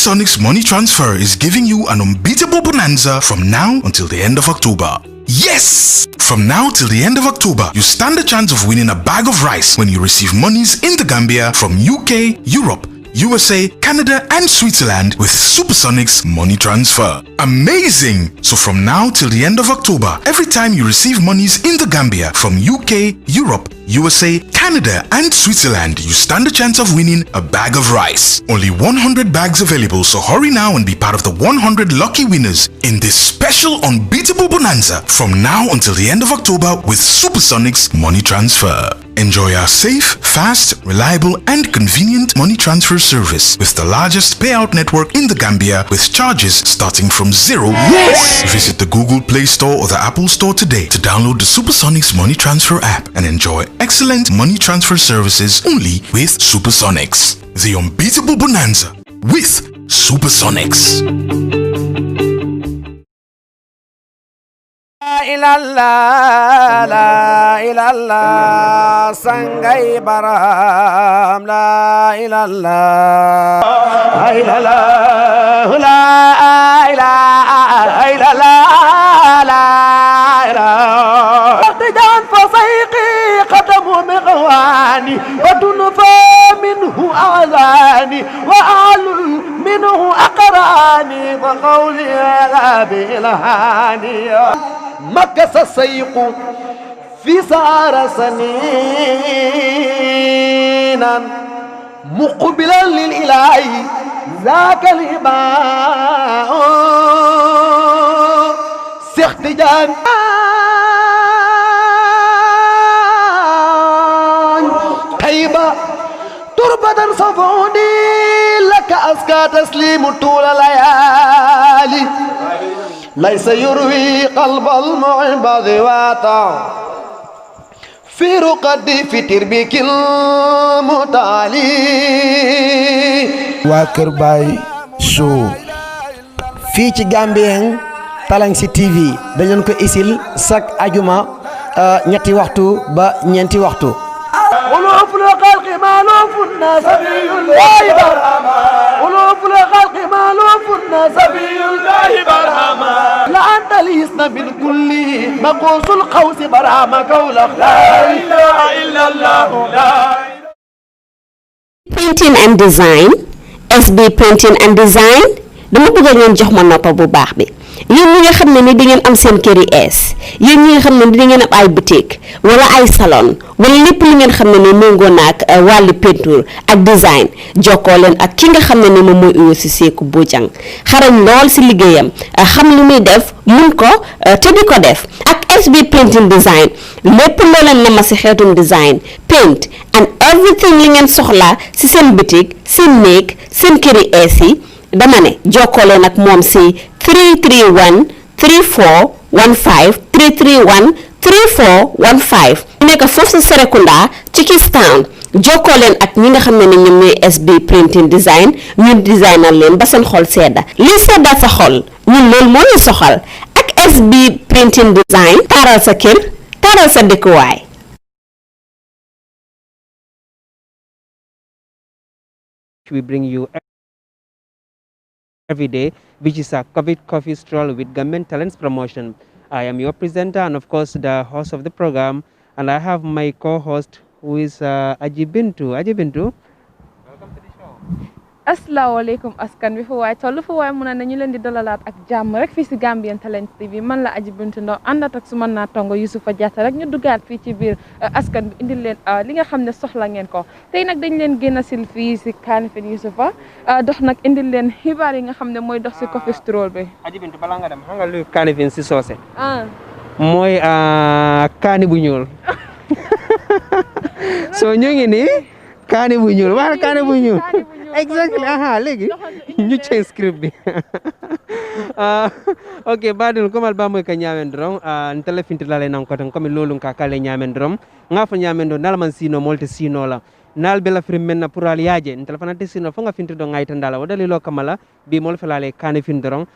Supersonics Money Transfer is giving you an unbeatable bonanza from now until the end of October. Yes! From now till the end of October, you stand a chance of winning a bag of rice when you receive monies in the Gambia from UK, Europe, USA, Canada and Switzerland with Supersonics Money Transfer. Amazing! So from now till the end of October, every time you receive monies in the Gambia from UK, Europe, USA, Canada and Switzerland, you stand a chance of winning a bag of rice. Only 100 bags available, so hurry now and be part of the 100 lucky winners in this special unbeatable bonanza from now until the end of October with Supersonics Money Transfer. Enjoy our safe, fast, reliable and convenient money transfer service with the largest payout network in the Gambia with charges starting from $0. Yes! Visit the Google Play Store or the Apple Store today to download the Supersonics Money Transfer app and enjoy excellent money transfer services only with Supersonics. The unbeatable bonanza with Supersonics. La ilallah sangai baram la ilallah la ilallah la ilallah la ilallah tijan fasaiqi qadamu mighwani wadun fa minhu azani wa alul minhu aqrani wa qawli la bilhani مكس السيق في سار سنينا مقبلا للإله ذاك الإباء سيختجان طيبة تربة صفوني لك أزكى تسليم طول الليالي ليس يروي قلب المعب ذواتا في رقد في تربيك المتالي waa Baye Show fii ci Gambien Talents TV dañ leen ko isil chaque ajuma ñetti waxtu ba ñeenti waxtu ولوف الخلق مالوف الناس سبي الله برهما ولوف الخلق مالوف الناس سبي الله برهما لا أنت ليسنا من كل مقوس القوس برهما قولك لا إله إلا الله لا Printing and design SB printing and design dama bëgg ngeen jox ma noppa bu baax bi yéen ñi nga xam ne ni di ngeen am seen kër yi ees yéen ñi nga xam ne ni di ngeen am ay boutique wala ay salon wala lépp li ngeen xam ne ni méngoo na ak wàllu peinture ak design jokkoo leen ak ki nga xam ne ni moom mooy Uyo Seku Bojang xarañ lool si liggéeyam xam li muy def mun ko te di ko def ak SB printing design lépp loo leen nama si xeetum design paint and everything li ngeen soxla si seen boutique seen néeg seen kër yi ees yi dama ne jokkoo leen ak moom si 331 3415 331 3415 nekk foofu sa Serekunda ci Kistown jokkoo leen ak ñi nga xam ne ñoom ñooy SB printing design ñu designal leen ba seen xol sedda li sedda sa xol ñun loolu moo ñu soxal ak SB printing design taaral sa kër taaral sa dëkkuwaay. We bring you every day, which is a COVID coffee stroll with government talents promotion. I am your presenter and of course the host of the program, and I have my co-host who is Ajibintu. Ajibintu, welcome to the show. Assalamualaikum askan bi fu way tollu fu way mu na ñu leen di dalalat ak jamm rek fi ci Gambian Talents TV man la Ajibintu Ndaw andat ak suma natongo Youssoufa Diatta rek ñu duggaat fi ci biir askan bi indil leen li nga xamne soxla ngeen ko tay nak dañ leen gëna sil fi ci Kaningfing Youssoufa dox nak indil leen xibaar yi nga xamne moy dox ci coffee stroll bi. Ajibintu bala nga dem xam nga lu Kaningfing ci sosé moy kaani bu ñuul so ñu ngi ni kaani bu ñuul wala kaani bu ñuul exactly legi ñu change script bi okay badul komal ba moy ka ñamen drom ntele finti la lay nan ko tan comme lolum ka kale ñamen drom nga fa ñamen do nalman sino molte sino la nal bela frim menna pour al yaje ntel fana tesino fonga finti do ngaita ndala wadali lo kamala bi mol felale Kaningfing doron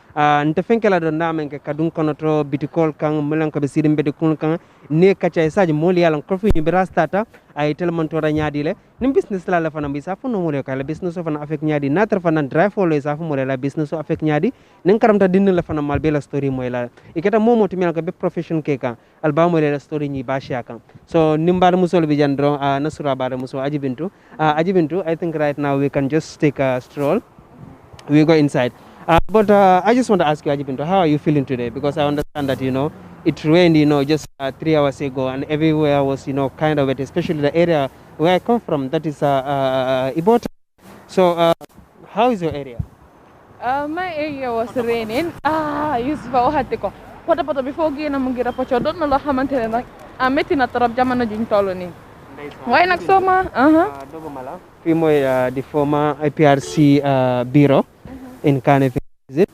nte fenkela do ndamen ke kadun kono to bitikol kan mulan ko be sidim bede kun kan ne kacha saji mol yalan Curfew ni birastata ay telmon to nyaadi le nim business la fana bi sa fono mole kala business fana affect nyaadi natar fana drive follow sa fo mole la business affect nyaadi nen karamta dinna la fana mal bela story moy la iketa momo to mel ko be profession ke kan alba mole la story ni basha kan so nimbar musol bi jandro nasura bare muso ajibintu I think right now we can just take a stroll. We go inside. But I just want to ask you, Ajibinto, how are you feeling today? Because I understand that, it rained, just 3 hours ago and everywhere was, kind of wet, especially the area where I come from, that is Ibota. So how is your area? My area was raining. Yusufa waxati ko poto before génn mu ngi rapaco doon na loo xamante ne nag métti na trop jamono juñ toll nii waaye nag soo ma doguma la fii mooy the former IPRC bureau in Kaningfing visit.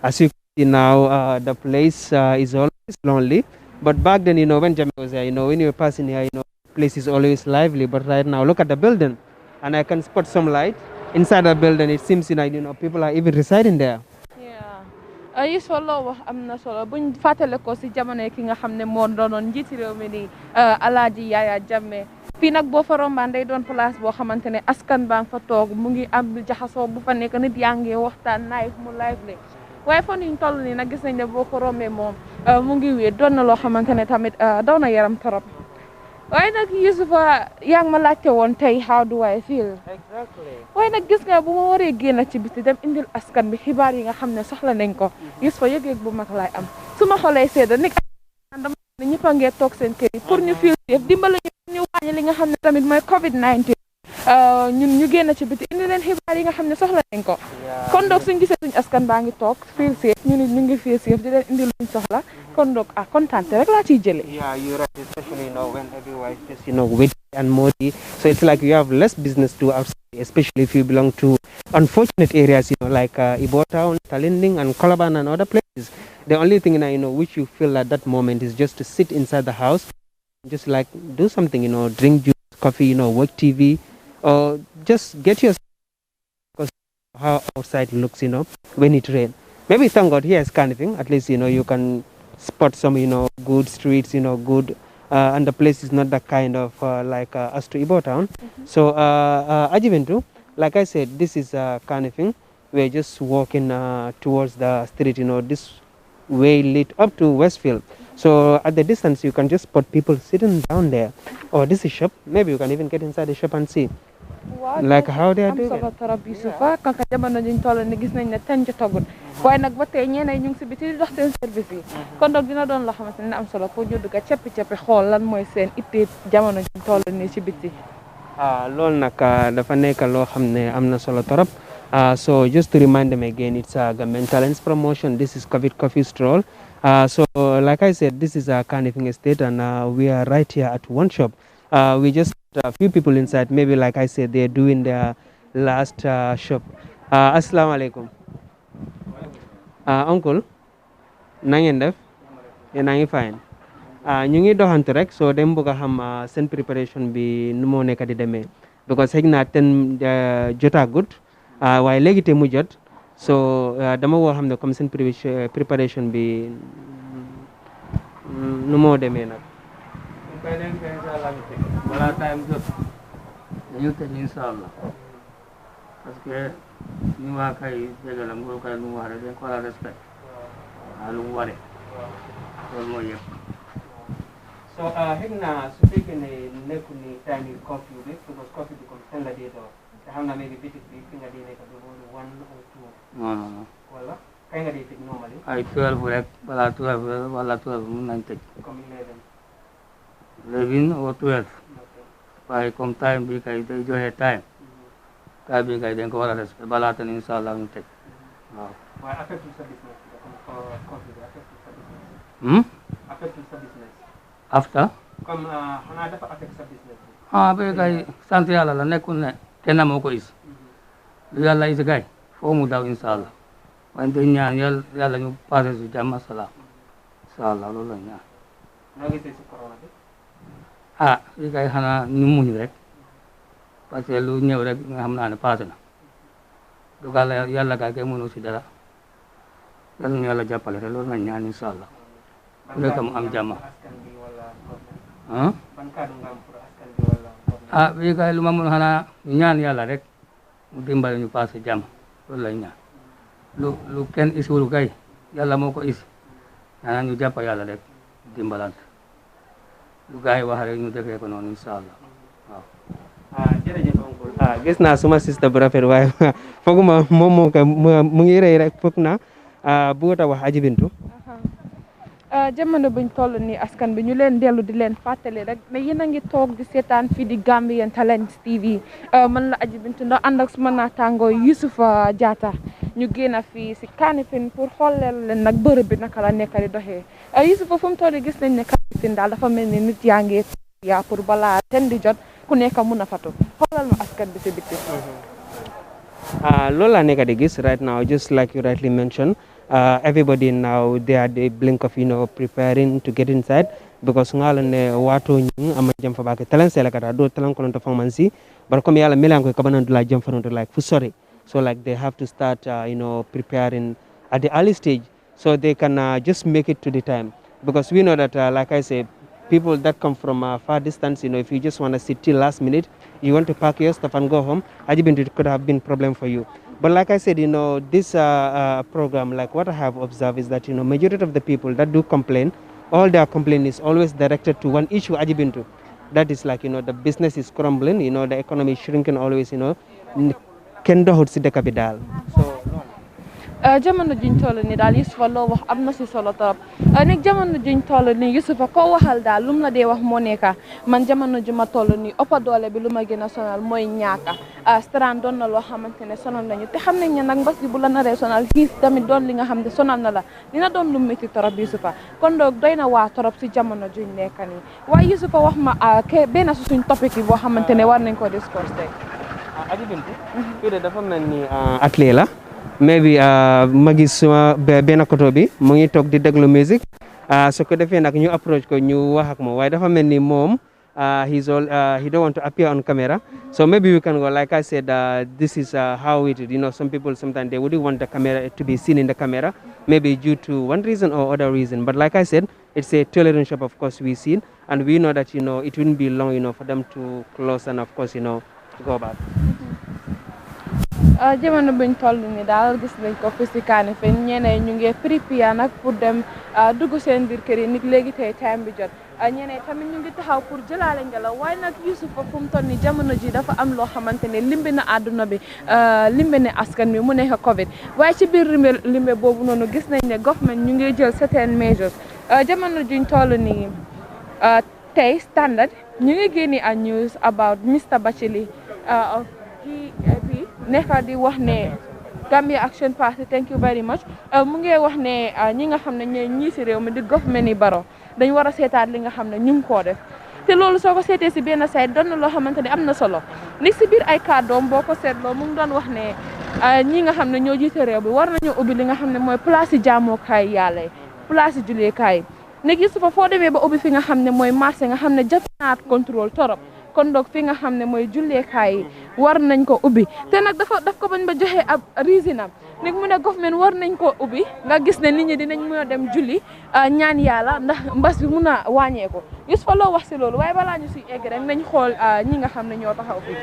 As you can see now, the place is always lonely. But back then, when Jamie was there, when you were passing here, the place is always lively. But right now, look at the building, and I can spot some light inside the building. It seems like people are even residing there. Yeah. Useful loo wax am na solo buñ fàttale ko si jamono ki nga xam ne moo doonoon njiiti réew mi di Alaaji Yaya Jammeh fii nag boo fa rombaan day doon place boo xamante ne askan baa nga fa toog mu ngi am jaxasoo bu fa nekk nit yaa ngi waxtaan mu lively waaye fan yuñ toll nii nag gis nañ ne boo ko rombee moom mu ngi wéet doon na loo xamante ne tamit daw na yaram torop waaye nag Yusufa yaa ngi ma laajte woon tey how do I feel Exactly. waaye nag gis nga bu ma waree génn ci biti dem indil askan bi xibaar yi nga xam ne soxla nañ ko Yusufa yëg-yëg bu mag laay am su ma xoolee sedda nit dama ne ñëpp a ngee toog seen kër yi pour ñu feel safe dimbale ñu wàññi li nga xam ne tamit mooy COVID-19 ñun ñu génn ci biti indi leen xibaar yi nga xam ne soxla nañ ko kon donc suñ gisee suñ askan baa ngi toog feel safe ñu nit ñu ngi feel safe di leen indi luñ soxla kon donc kontaante rek laa ciy jëlee. Yeah, you're right, especially when everywhere is just wet and muddy, so it's like you have less business to do outside, especially if you belong to unfortunate areas, like Ibota, Talinding, and Colaban and other places. The only thing which you feel at that moment is just to sit inside the house, just like do something, drink juice, coffee, watch TV, or just get yourself because how outside looks, when it rains. Maybe thank God here is Kaningfing, at least you can spot some good streets, good and the place is not that kind of like as to Ibo town. So Ajiventu, like I said, this is Kaningfing. We're just walking towards the street, this way lit up to Westfield. So at the distance you can just spot people sitting down there. Oh, this is shop. Maybe you can even get inside the shop and see like how they are doing it. Torop Yusufa kanka jamono juñ toll ni gis nañ ne ten jotagut waaye nag ba tey ñeneen ñu ngi si biti di dox seen service yi kon donc dina doon loo xamante ne am solo pour ñu dugg ceppi xool lan mooy seen ittee jamono juñ toll ni ci biti loolu nag dafa nekk loo xam ne am na solo torop. So just to remind them again, it's a government talents promotion. This is Curfew Stroll. So like I said, this is a Kaningfing estate and we are right here at one shop. We just a few people inside, maybe like I said, they're doing their last shop. Assalamu alaikum. Uncle, nangen def? Nangi fine. Ñu ngi doxantu rek so dem bëgg xam seen preparation bi nu moo nekk di demee because xëy na ten jotagut waaye léegi te mu jot so dama woo xam ne comme seen preparation bi nu moo demee nag. Wala time jot dañu tëj inshallah parce que ñu waa kay dégg la nguur kay lu mu wax rek dañ ko war a respect lu mu waree loolu mooy yëpp. So xëy na su fekkee ne nekku ni time yi curfew bi because curfew bi comme ten la dee door te xam naa maybe bitik bi fi nga di nekk du one or two. non wala kay nga di tëj normally ay 12 rek balaa 12 wala 12 mun nañ tëj comme 11 or 12 waaye comme time bi kay day joxe time bi kay dañ ko war a respect balaa tan inshallah ñu tëj waaw. waaye affectul sa business bi comme curfew bi affectul sa business. Affectul sa business. After comme xanaa dafa affect sa business bi. ba kay sant yàlla la nekkul ne kenn moo ko is lu yàlla is kay foo mu daw inshallah waaye dañ ñaan yàlla ñu passé su jàmm salaam inshallah loolu la ñaan. noo gisee si corona bi. li kay xanaa ñu muñ rek parce que lu ñëw rek nga xam naa ne passé na dogal yàlla kay kenn mënu si dara yal na yàlla jàppale te loolu nañ ñaan incha allah ku nekk mu am jàmm bii kay lu ma mun xanaa ñu ñaan yàlla rek mu dimbale ñu passé jàmm loolu lañ ñaan lu kenn isiwul kay yàlla moo ko isi ñaan ñu jàpp yàlla rek dimbalante lu gars yi wax rek ñu defee ko noonu incha allah waaw. jërëjëf oncle gis naa suma sista bu rafet waaye fooguma moom moo ko mu ngi rëy rek foog na bëggut a wax Aji Bintu. jamono buñ toll nii askan bi ñu leen dellu di leen fàttali rek mais yéen a ngi toog di seetaan fii di Gambian Talents TV man la Aji Bintu Ndaw ànd ak suma naataangoo Youssoufa Jatta ñu génn fii si Kanifing pour xooleel leen nag bërëb bi naka la nekk di doxee Youssoufa fu mu toll gis nañ ne Kanifing daal dafa mel ni nit yaa ngi yaa pour balaa ten di jot ku nekk mun a fatu xoolal ma askan bi si biti. loolu laa nekk di gis right now just like you rightly mentioned. Everybody now they are the blink of preparing to get inside because ngala ne wato nyi ama jam fa bake talan sela kata do talan kono to famansi but comme yalla melan ko kabana dula jam fa no like fu sorry so like they have to start preparing at the early stage so they can just make it to the time because we know that like I say people that come from far distance if you just want to sit till last minute you want to pack your stuff and go home it could have been problem for you. But like I said, this program, like what I have observed is that, majority of the people that do complain, all their complaint is always directed to one issue, Aji Bintu. That is like, the business is crumbling, the economy is shrinking always, kendo hot si deka bidal. So, jamono juñ toll ni daal Youssoufa loo wax am na si solo trop nag jamono juñ toll ni Youssoufa koo waxal daal lu mu la dee wax moo nekka man jamono ju ma toll ni ëppa doole bi lu ma gën a sonal mooy ñaaka strand doon na loo xamante ne sonal nañu te xam nañ ne nag mbas bi bu la naree sonal xiif tamit doon li nga xam ne sonal na la dina doon lu métti trop Youssoufa kon doog doy na waa trop si jamono juñ nekka nii waaye Youssoufa wax ma benn su suñ topic yi boo xamante ne war nañ ko discourse tey. Aji Bintu fii de dafa mel ni atelier la maybe ma gis suma benn koto bi mu ngi toog di déglu musique su ko defee nag ñu approach ko ñu wax ak moom waaye dafa mel ni moom he don't want to appear on camera so maybe we can go like I said this is how it is some people sometimes they wouldn't want the camera to be seen in the camera maybe due to one reason or other reason but like I said it's a tolerance shop of course we seen and we know that it wouldn't be long for them to close and of course to go back. jamono buñ toll ni daal gis nañ ko fi si Kanifing ñeneen ñu ngi prépare nag pour dem dugg seen biir kër yi nit léegi tey time bi jot ñeneen tamit ñu ngi taxaw pour jëlaale ngelaw waaye nag Youssoufa fu mu toll ni jamono ji dafa am loo xamante ne limbe na àdduna bi limbe ne askan bi mu nekk Covid waaye ci biir limbe boobu noonu gis nañ ne government ñu ngi jël certain measures jamono juñ toll ni tey standard ñu ngi génne a news about Mr Bachili nekka di wax ne Gambia Action Party thank you very much mu ngi wax ne ñi nga xam ne ñooy ñii si réew mi di government yi Barrow dañ war a seetaat li nga xam ne ñu ngi koo def te loolu soo ko seetee si benn side doon na loo xamante ne am na solo ni si biir ay kàddoom boo ko seetloo mu ngi doon wax ne ñi nga xam ne ñoo jiite réew bi war nañu ubbi li nga xam ne mooy place yi jaamokaay yàlla yi place yi juleekaay léegi Youssoufa foo demee ba ubbi fi nga xam ne mooy marché nga xam ne jafe naat contrôle torop kon donc fi nga xam ne mooy julleekaay yi war nañ ko ubbi te nag daf ko bañ ba joxe ab reason am nit mu ne government war nañ ko ubbi nga gis ne nit ñi dinañ mën a dem julli ñaan yàlla ndax mbas bi mun a wàññeeku Youssoufa loo wax si loolu waaye balaa ñu si egg rek nañ xool ñi nga xam ne ñoo taxaw fii.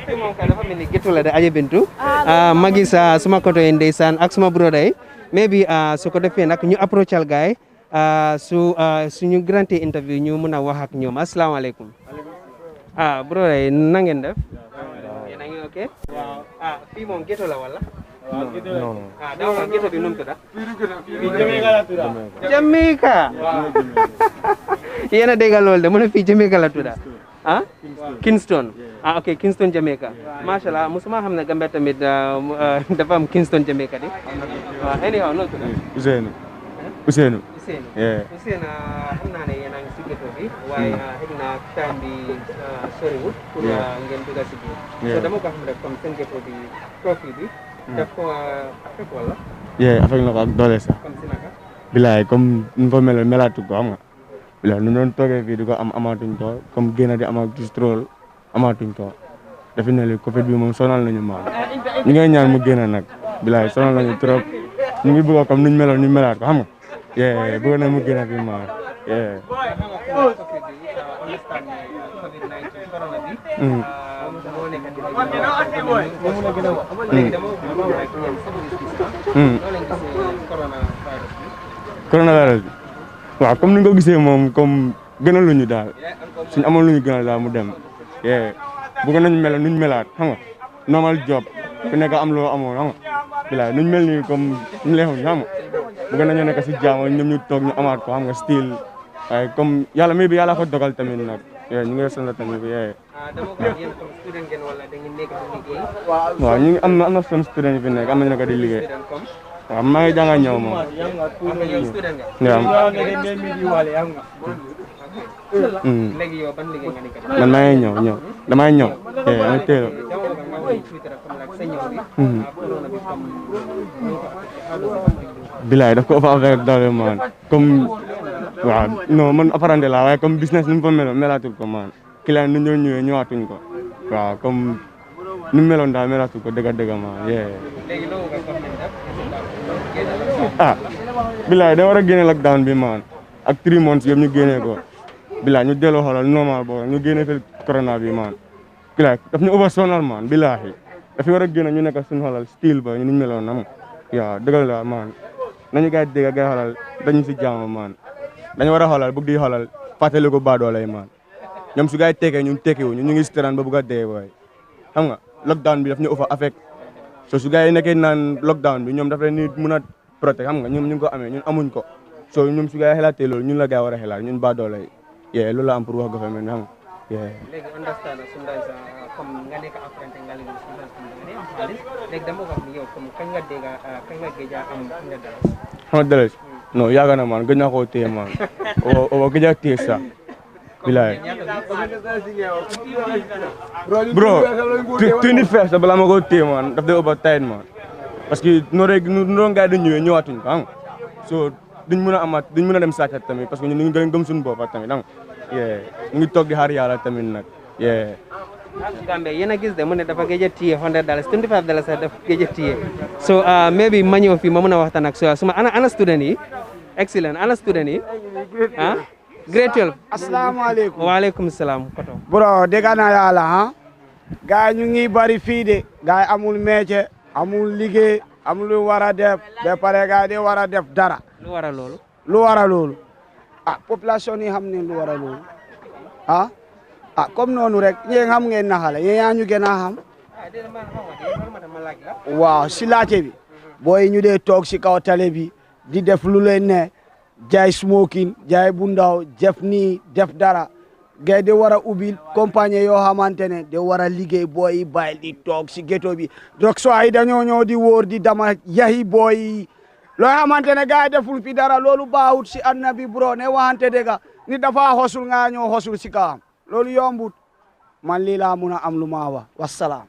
fii moom kay dafa mel ni géttu la de Aji Bintu ma gis suma koto yi ndeysaan ak suma broda yi maybe su ko defee nag ñu approachal gaay suñu grand interview ñu mun a wax ak ñoom asalaamaaleykum. bro na ngeen def yéen a ngi ok fii moom ghetto la wala non dama xam ghetto bi nu mu tudda Jamaica yéen a dégg loolu de mu ne fii Jamaica la tudda Kingston ok Kingston Jamaica masha Allah musuma xam ne Gambia tamit dafa am Kingston Jamaica di anyhow noonu tudda Ousseynou xam naa ne yéen a ngi si ghetto bi waaye xëy na time bi soriwul pour ngeen dugg si biir so dama ko xam rek comme seen ghetto bi Curfew bi daf ko affect wala affect na ko ak doole sax comme si naka bilaay comme nu fa meloon melaatu ko xam nga bilaay nu doon toogee fii di ko am amaatuñ ko comme génn di amaat Stroll amaatuñ ko definitely Covid bi moom sonal nañu maan ñu ngay ñaan mu génn nag bilaay sonal nañu trop ñu ngi bëgg comme nuñ meloon ñu melaat ko xam nga yeah bëgg na mu génn bi maan yeah coronavirus bi waaw comme ni nga ko gisee moom comme gënal luñu daal suñu amoon luñu gënal daal mu dem bëgg nañ mel nuñ melaat xam nga normal job ku nekk am loo amoon xam nga bilaay nuñ mel nii comme ñu leexuñ xam nga bëgg nañu nekk si jaam ñoom ñu toog ñu amaat ko xam nga style waaye comme yàlla may bi yàlla ko dogal tamit nag ñu ngi sant tamit waaw ñu ngi am na some student fi nekk am nañu nekk di liggéey waaw maa ngi jàng ñëw moom léegi yow ban liggéey nga nekk man maa ngi ñëw damay ñëw ma teel bilaay daf ko ëpp affaire daal man comme waaw non man apprenti la waaye comme business ni mu fa meloon melaatul ko man client ni ñoo ñëwee ñëwaatuñ ko waaw comme ni mu meloon daal melaatul ko dëgg man bilaay da war a génne lockdown bi man ak 3 months yëpp ñu génnee ko bilaay ñu delloo xoolal normal boobu ñu génne fi corona bi man bilaay daf ñu over sonal man bilaay dafa war a génne ñu nekk suñu xoolal style ba ñu meloon nam waaw dëggal la man nañu gay dégg gay xoolal dañu si jàmm man dañu war a xoolal bëgg di xoolal fàttali ko baadoolay man ñoom su gay tekkee ñun tekkiwuñu ñu ngi si terrain ba bëgg a dee booy xam nga lockdown bi daf ñu over affect so su gay nekkee naan lockdown bi ñoom daf leen ni mën a protéger xam nga ñoom ñu ngi ko amee ñun amuñ ko so ñoom su gay xelaatee loolu ñun la gay war a xelaat ñun baadoolay loolu la am pour wax government xam nga léegi understand sometimes comme nga nekk apprenti nga leen sometimes nga ne am xaalis léegi dama wax ni yow comme kañ nga géej a am $100 non yàgg na man gëj naa koo téye man o gëj a téye sax bilaay bro 25 sax balaa ma koo téye man daf dee over tight man parce que noonu gars yi dañ ñëwee ñëwaatuñ ko xam nga so duñ mën a amaat duñ mën a dem sàccat tamit parce que ñun ñu ngi gëm suñu bopp tamit xam nga ñu ngi toog di xaar yàlla tamit nag Gambia yéen a gis de mu ne dafa gëj a téye $100 $25 sax dafa gëj a téye so maybe ma ñëw fii ma mën a waxtaan ak suma ana student yi excellent ana student yi grade 12 asalaamaaleykum waaleykum salaam koto bro dégg naa yàlla gars yi ñu ngi bari fii de gars yi amul métier amul liggéey amul lu war a def ba pare gars yi de war a def dara lu war a loolu lu war a loolu population yi xam ne lu war a loolu comme noonu rek yéen xam ngeen naxale yéen yaa ñu gën a xam waaw si laajte bi booy ñu dee toog si kaw télé bi di def lu leen ne jaay smoking jaay bu ndaw def nii def dara gay de war a ubbi compagnie yoo xamante ne de war a liggéey booy yi bàyyi di toog si ghetto bi donc so ay dañoo ñëw di wóor di dama yahi booy yi loo xamante ne gars yi deful fi dara loolu baawut si àdduna bi bro ne waxante dëgg ni dafa xosul nga ñëw xosul si kawam loolu yombut man lii laa mun a am lu ma wax wassalaam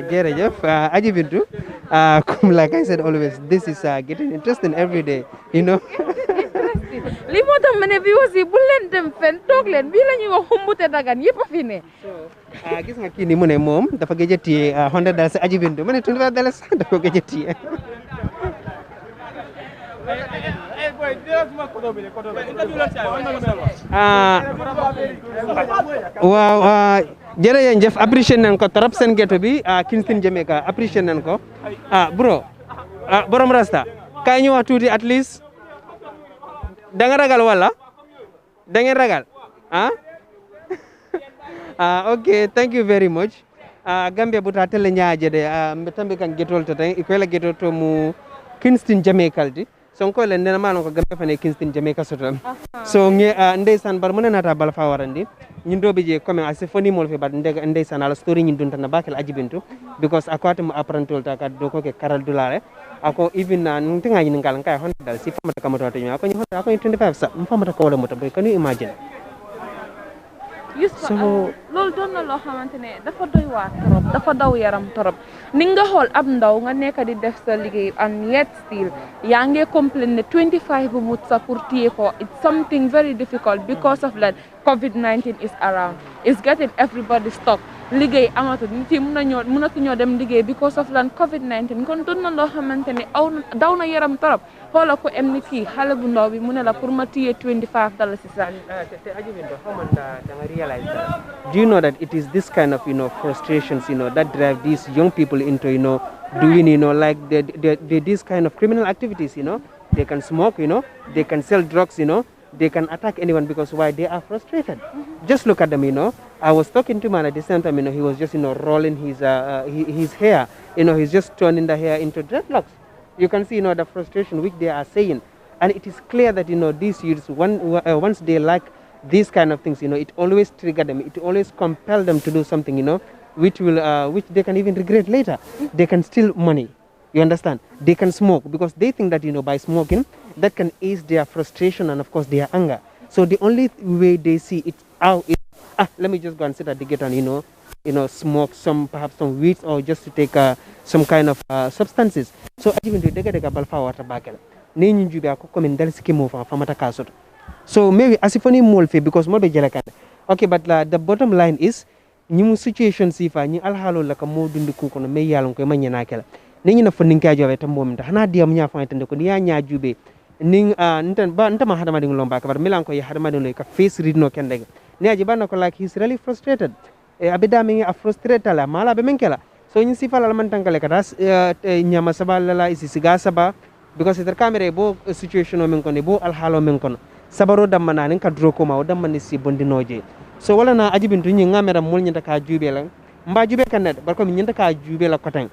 jërëjëf Aji Bintu comme like I said always this is getting interesting every day you know li moo tax ma ne bi aussi bu leen dem fen toog leen bii la ñuy wax xumbute dagan yëpp a fi ne gis nga kii ni mu ne moom dafa gëj a téye $100 si Aji Bintu ma ne $25 sax dafa ko gëj a téye waaw jërëjëf apprécié nañ ko trop seen ghetto bi Kingston Jamaica apprécié nañ ko bro borom rasta kay ñu wax tuuti at least da nga ragal wala da ngeen ragal okay thank you very much Gambia buta tele nyaaje de tambe kan getol to tan ko la getol to mu Kingston Jamaica di sonko len nena malon ko Gambia fane Kingston Jamaica sotam so nge ndeysan bar mo nata bala fa warandi ñin dobe je comme assez foni mol fe bad ndeysan ala story ñin dunta na bakal Aji Bintu because akwata mo apprentol ta ka do ko ke karal dulare ako even na nti nga ñin ngal kay hon dal si famata kamato to ñako ñi hon ako 25 sa famata ko wala mo tabay can you imagine so loolu doon na loo xamante ne dafa doy waar trop dafa daw yaram trop ni nga xool ab ndaw nga nekk di def sa liggéey and yet still yaa ngi complain ne 25 bu mut sa pour téye ko it's something very difficult because of that COVID-19 is around it's getting everybody stuck liggéey amatul nit yi mënatuñoo dem liggéey because of lan COVID-19 kon doon na loo xamante ni daw na yaram torop xoola ko em ni kii xale bu ndaw bi mu ne la pour ma téye $25 sax. Do you know that it is this kind of frustrations that drive these young people into doing like these kind of criminal activities? They can smoke, they can sell drugs, they can attack anyone because why? They are frustrated. Just look at them, I was talking to him and at the same time, he was just, rolling his hair, he's just turning the hair into dreadlocks. You can see, the frustration which they are saying. And it is clear that, these youths, once they like these kind of things, it always trigger them. It always compel them to do something, which they can even regret later. They can steal money. You understand? They can smoke because they think that, by smoking, that can ease their frustration and, of course, their anger. So the only way they see it out is, let me just go and sit at the gate and, smoke perhaps some weeds or just to take some kind of substances. So even to take a balfa water back. So maybe as if only more because more okay, but the bottom line is, new situations if I alhalo like a more than the cook on a mayalon manyanakela. Ning na funding kajo at a moment. Hana diam nya fight and the kunya jube. Ning Ntama Hadamading Lombak, but Milanko Hadamadin like a face read no can leg. Niajibano like he's really frustrated. Abidaming a frustrated la mala bemenkela. So in Sifal Alamantanka like us, Nyamasabala is Sigasaba, because the camera bo situation of Menkon, bo alhalo Menkon. Sabaro Damana, Kadrokoma, Damanisi Bondinoje. So while I have been doing Yamera Munyaka Jubelang, Mbajube Canet, but coming in the car Jubela Cotang.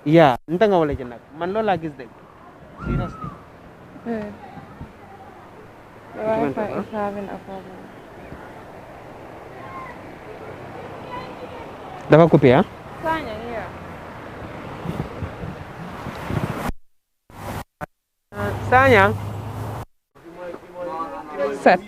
Yeah, Ntanga legend. Manlo like is there. Seriously. The Wi-Fi is having a problem. Dapat kopi ya? Sanya, iya. Sayang. Set.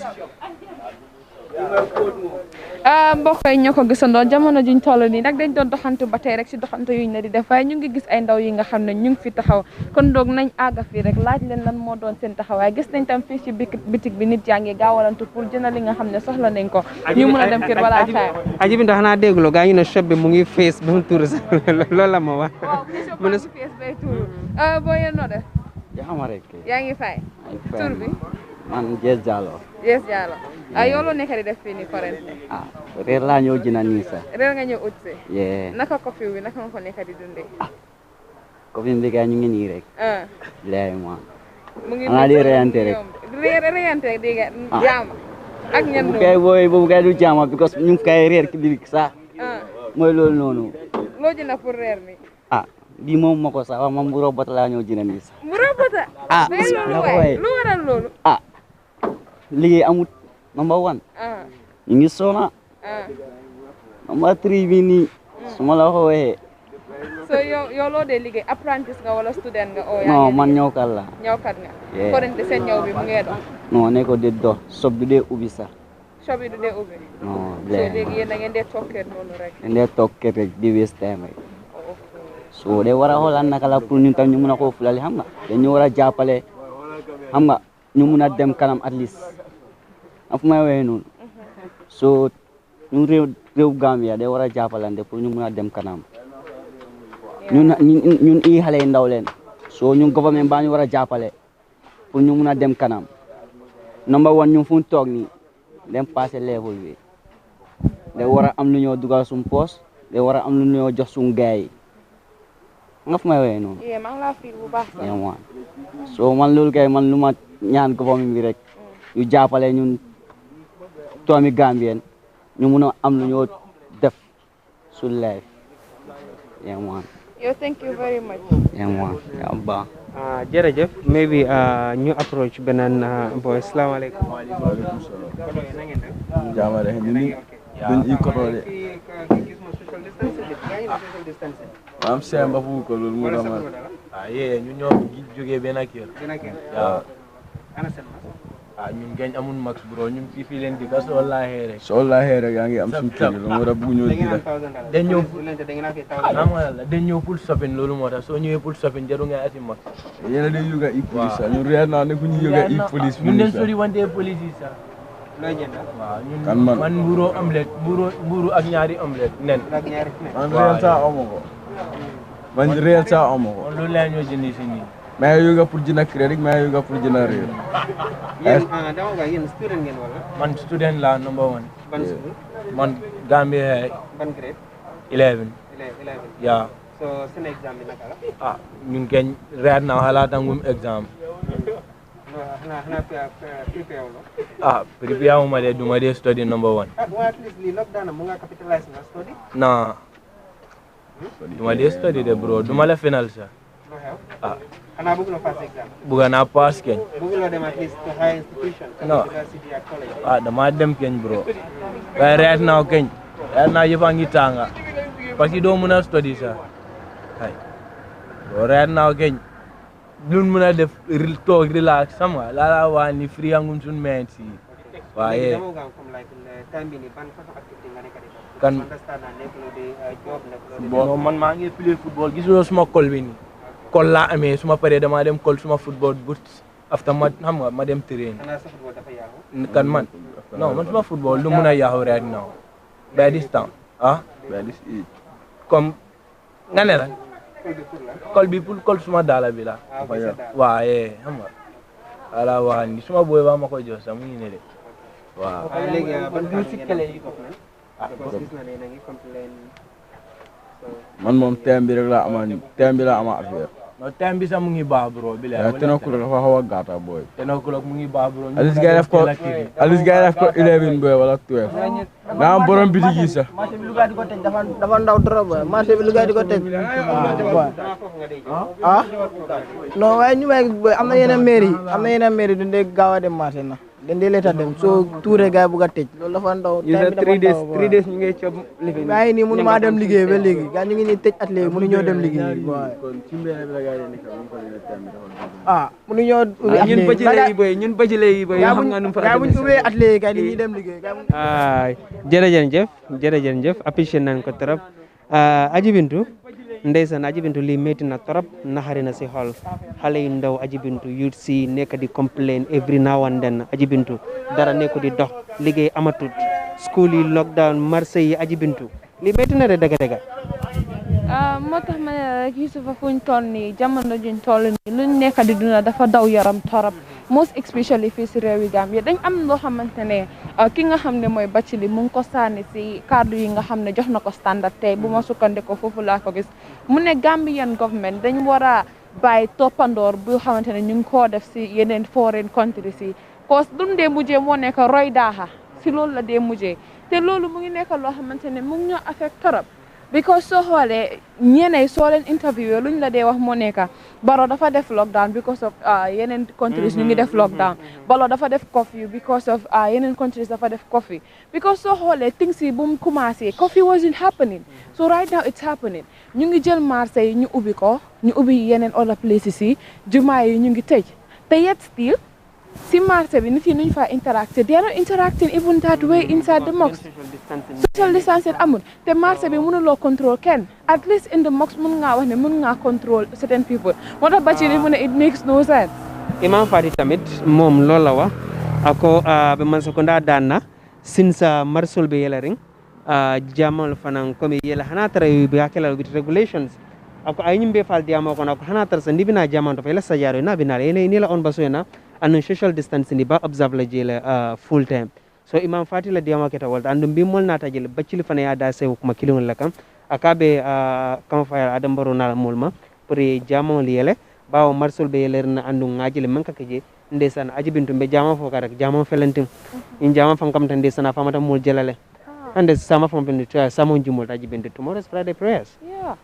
Mbokk yi ñoo ko gisandoo jamono juñ toll nii nag dañ doon doxantu ba tey rek si doxantu yuñ ne di def waaye ñu ngi gis ay ndaw yi nga xam ne ñu ngi fi taxaw kon doog nañ àgga fii rek laaj leen lan moo doon seen taxawaay gis nañ tam fii ci bitik bi nit yaa ngi gaawalantu pour jënd li nga xam ne soxla nañ ko ñu mën a dem kër wala ataaya aji bi xanaa dégguloo gaa ñu ne shop bi mu ngi fees ba mu tuur loolu la ma wax waaw fii shop bi mu ngi fees bay tuur boo yéen noo def yaa ngi fay tur bi man Jess Diallo. Jess Diallo yow loo nekk di def fii nii Korente reer laa ñëw jënd nii sax reer nga ñëw ut si yeah naka Curfew bi naka nga ko nekk di dundee Curfew bi kay ñu ngi nii rek lay ma mu ngi xanaa di reyante rek reyante rek di jaam ak ñan noonu kay boobu kay du jaama because ñu ngi kay reer ki birik sax mooy loolu noonu loo jënd pour reer mi bii moom ma ko sax wax ma mburu bota laa ñëw jënd nii sax mburu bota mais loolu waay lu waral loolu liggéey amut number 1 ñu ngi sona number 3 bi nii su ma la ko waxee so yow loo dee liggéey apprentice nga wala student nga non man ñëwkat la ñëwkat nga Korente seen ñëw bi mu ngee dox non ne ko de dox sob du dee ubbi sax shop yi du dee ubbi non so léegi yéen da ngeen dee toog kër noonu rek dañ dee toog kër rek di waste time rek so de war a xoolal naka la pour ñun tam ñu mun a koo fulali xam nga dañu war a jàppale xam nga ñu mun a dem kanam at least fu may waxee noonu so ñun réew Gambia de war a jàppalante pour ñu mun a dem kanam ñun i xale yi ndaw leen so ñun government baa ñu war a jàppale pour ñu mun a dem kanam number 1 ñu fu ñu toog nii dem passé level bi de war a am lu ñoo dugal suñu poos de war a am lu ñoo jox suñu gaay yi nga fu may waxee noonu maa ngi laa fiir bu baax sax so man loolu kay man lu ma ñaan government bi rek ñu jàppale ñun doomi Gambien ñu mun a am lu ñoo def su life yow thank you very much ba jërëjëf maybe ñu approach beneen boy salaamaaleykum waaleykum salaam jaama rek ni duñ i kotole am sem ba fu ko loolu mu dama ye ñu ñoo jógee benn kër waaw ñun gañ amul max bro ñun fii leen di ka soo laaxee rek yaa ngi am suñu kër loolu moo tax bëgg ñoo dira dañ ñëw pour shopping loolu moo tax soo ñëwee pour shopping jaru nga ati max yéen a day yoga i police sax ñun reer naa ne ku ñu yoga i police ñun den sori wante police yi sax kan man mburu omelette mburu ak ñaari omelette nen man réel sa amu ko man réel sa amu ko lu leen ñoo jëndi si nii mais yu nga pour jënd crédit mais yu nga pour jënd réel dama ga yéen student ngeen wala man student la number 1 ban school man Gambia ban grade 11 yeah so seen exam bi naka la ñun keñ reer na xalaat ngum exam xanaa prepare wala prepare ma de duma de study number 1 at least li lockdown mu nga capitalize nga study nah duma de study de bro duma la final sa xanaa bëgg na pass exam bëgg naa pass keñ bëgg na dem at least to high institution no university ak college dama dem keñ bro waaye reer naa keñ reer naa yëpp a ngi tànga parce que doo mën a study sa ay bro reer naa keñ luñ mën a def toog relax xam nga laa waa ni free angum suñ meen si waaye kan football man maa ngi play football gisuloo suma kol bi ni kol laa amee suma paree dama dem kol suma football but after ma xam nga ma dem train kan man non man suma football lu mën a yaaxu right now by this time by this age comme nga ne la kol bi pour kol suma daala bi la waaye xam nga ala waa ni suma boy ba ma ko jox sax mu ngi ne de waaw léegi ban du ci kele yi ko gis na ne na ngi complain man moom thème bi rek la ama affaire no thème bi sax mu ngi baax bro bi la tenokul dafa xaw a gàtta boy tenokul mu ngi baax bro Alice gay def ko 11 boy wala 12 na am borom biti gi sax marché bi lu gaay di ko tej dafa ndaw trop boy marché bi lu gaay di ko tej non waaye ñu may am na yeneen mairie du ndee gaaw a dem marché na den dee leeta dem soo tuure gaay bu ga tej loolu dafa ndaw 3 days ñu ngay cob liggéey gaay ni mënu maa dem liggéey ba léegi gaay ñu ngi ni tej at léegi mënu ñoo dem liggéey kon ci mbéy mi la gaay nekk ñu ko le thème bi mënu ñoo ñun bëjile yi boy xam nga nu fa gaay buñ ubbee at léegi gaay ñi dem liggéey jërëjëf apprécié nañ ko trop Aji Bintu ndeysaan Aji Bintu lii métti na trop naxari na si xol xale yu ndaw Aji Bintu yu si nekk di complain every now and then Aji Bintu dara nekku di dox liggéey amatut school yi lockdown marché yi Aji Bintu lii métti na de dëgg moo tax ma ne rek Youssoufa fuñ toll nii jamono juñ toll nii luñ nekk di duna dafa daw yaram torop most especially fii si réewi Gambie dañ am loo xamante ne ki nga xam ne mooy Bathily mu ngi ko sànni si kàddu yi nga xam ne jox na ko standard tey bu ma sukkandikoo foofu laa ko gis mu ne Gambian government dañ war a bàyyi toppandoor bu xamante ne ñu ngi koo def si yeneen foreign countries yi cause duñ dee mujjee moo nekk roy daaxa si loolu la dee mujjee te loolu mu ngi nekk loo xamante ne mu ngi ñoo affect torop because soo xoolee ñeneen soo leen interview luñ la dee wax moo nekk Barrow dafa def lockdown because of yeneen countries ñu ngi def lockdown Barrow dafa def curfew because of yeneen countries dafa def curfew because soo xoolee things yi bu mu commencé curfew wasn't happening so right now it's happening ñu ngi jël marché yi ñu ubbi ko ñu ubbi yeneen other places yi jumaa yi ñu ngi tëj te yet still si marché bi nit yi nuñ fa interacting they are not interacting even that way inside the mosque social distancing amul te marché bi mënuloo control kenn at least in the mosque mën ngaa wax ne mën ngaa control certain people moo tax Bathily mu ne it makes no sense Imam Fati tamit moom loolu la wax ako ɓe man seconda danna since marsol ɓe yelaring jamal fanan komi yela hana tara ɓe hakkelal with regulations ako ay ñimɓe fal diyamo kono ako hana tara so ndibina jaman to fa ila sajaro na binala ene la on basoyna annon social distance ni ba observe la jele full time so Imam Fati la diyamo keta walta andum bimol nata jele Bathily fana ya da sew kuma kilingol la kam akaɓe kama fayal adam baro nala molma pour jamol yele bawo marsol ɓe yelerna andu ngajele manka keje ndeysaan Aji Bintu mbe jama fo ka rek jama felentim in jama fam kam tan ndeysaan famata mol jelale and sama fam ben samo jumol Aji Bintu tomorrow is Friday prayers yeah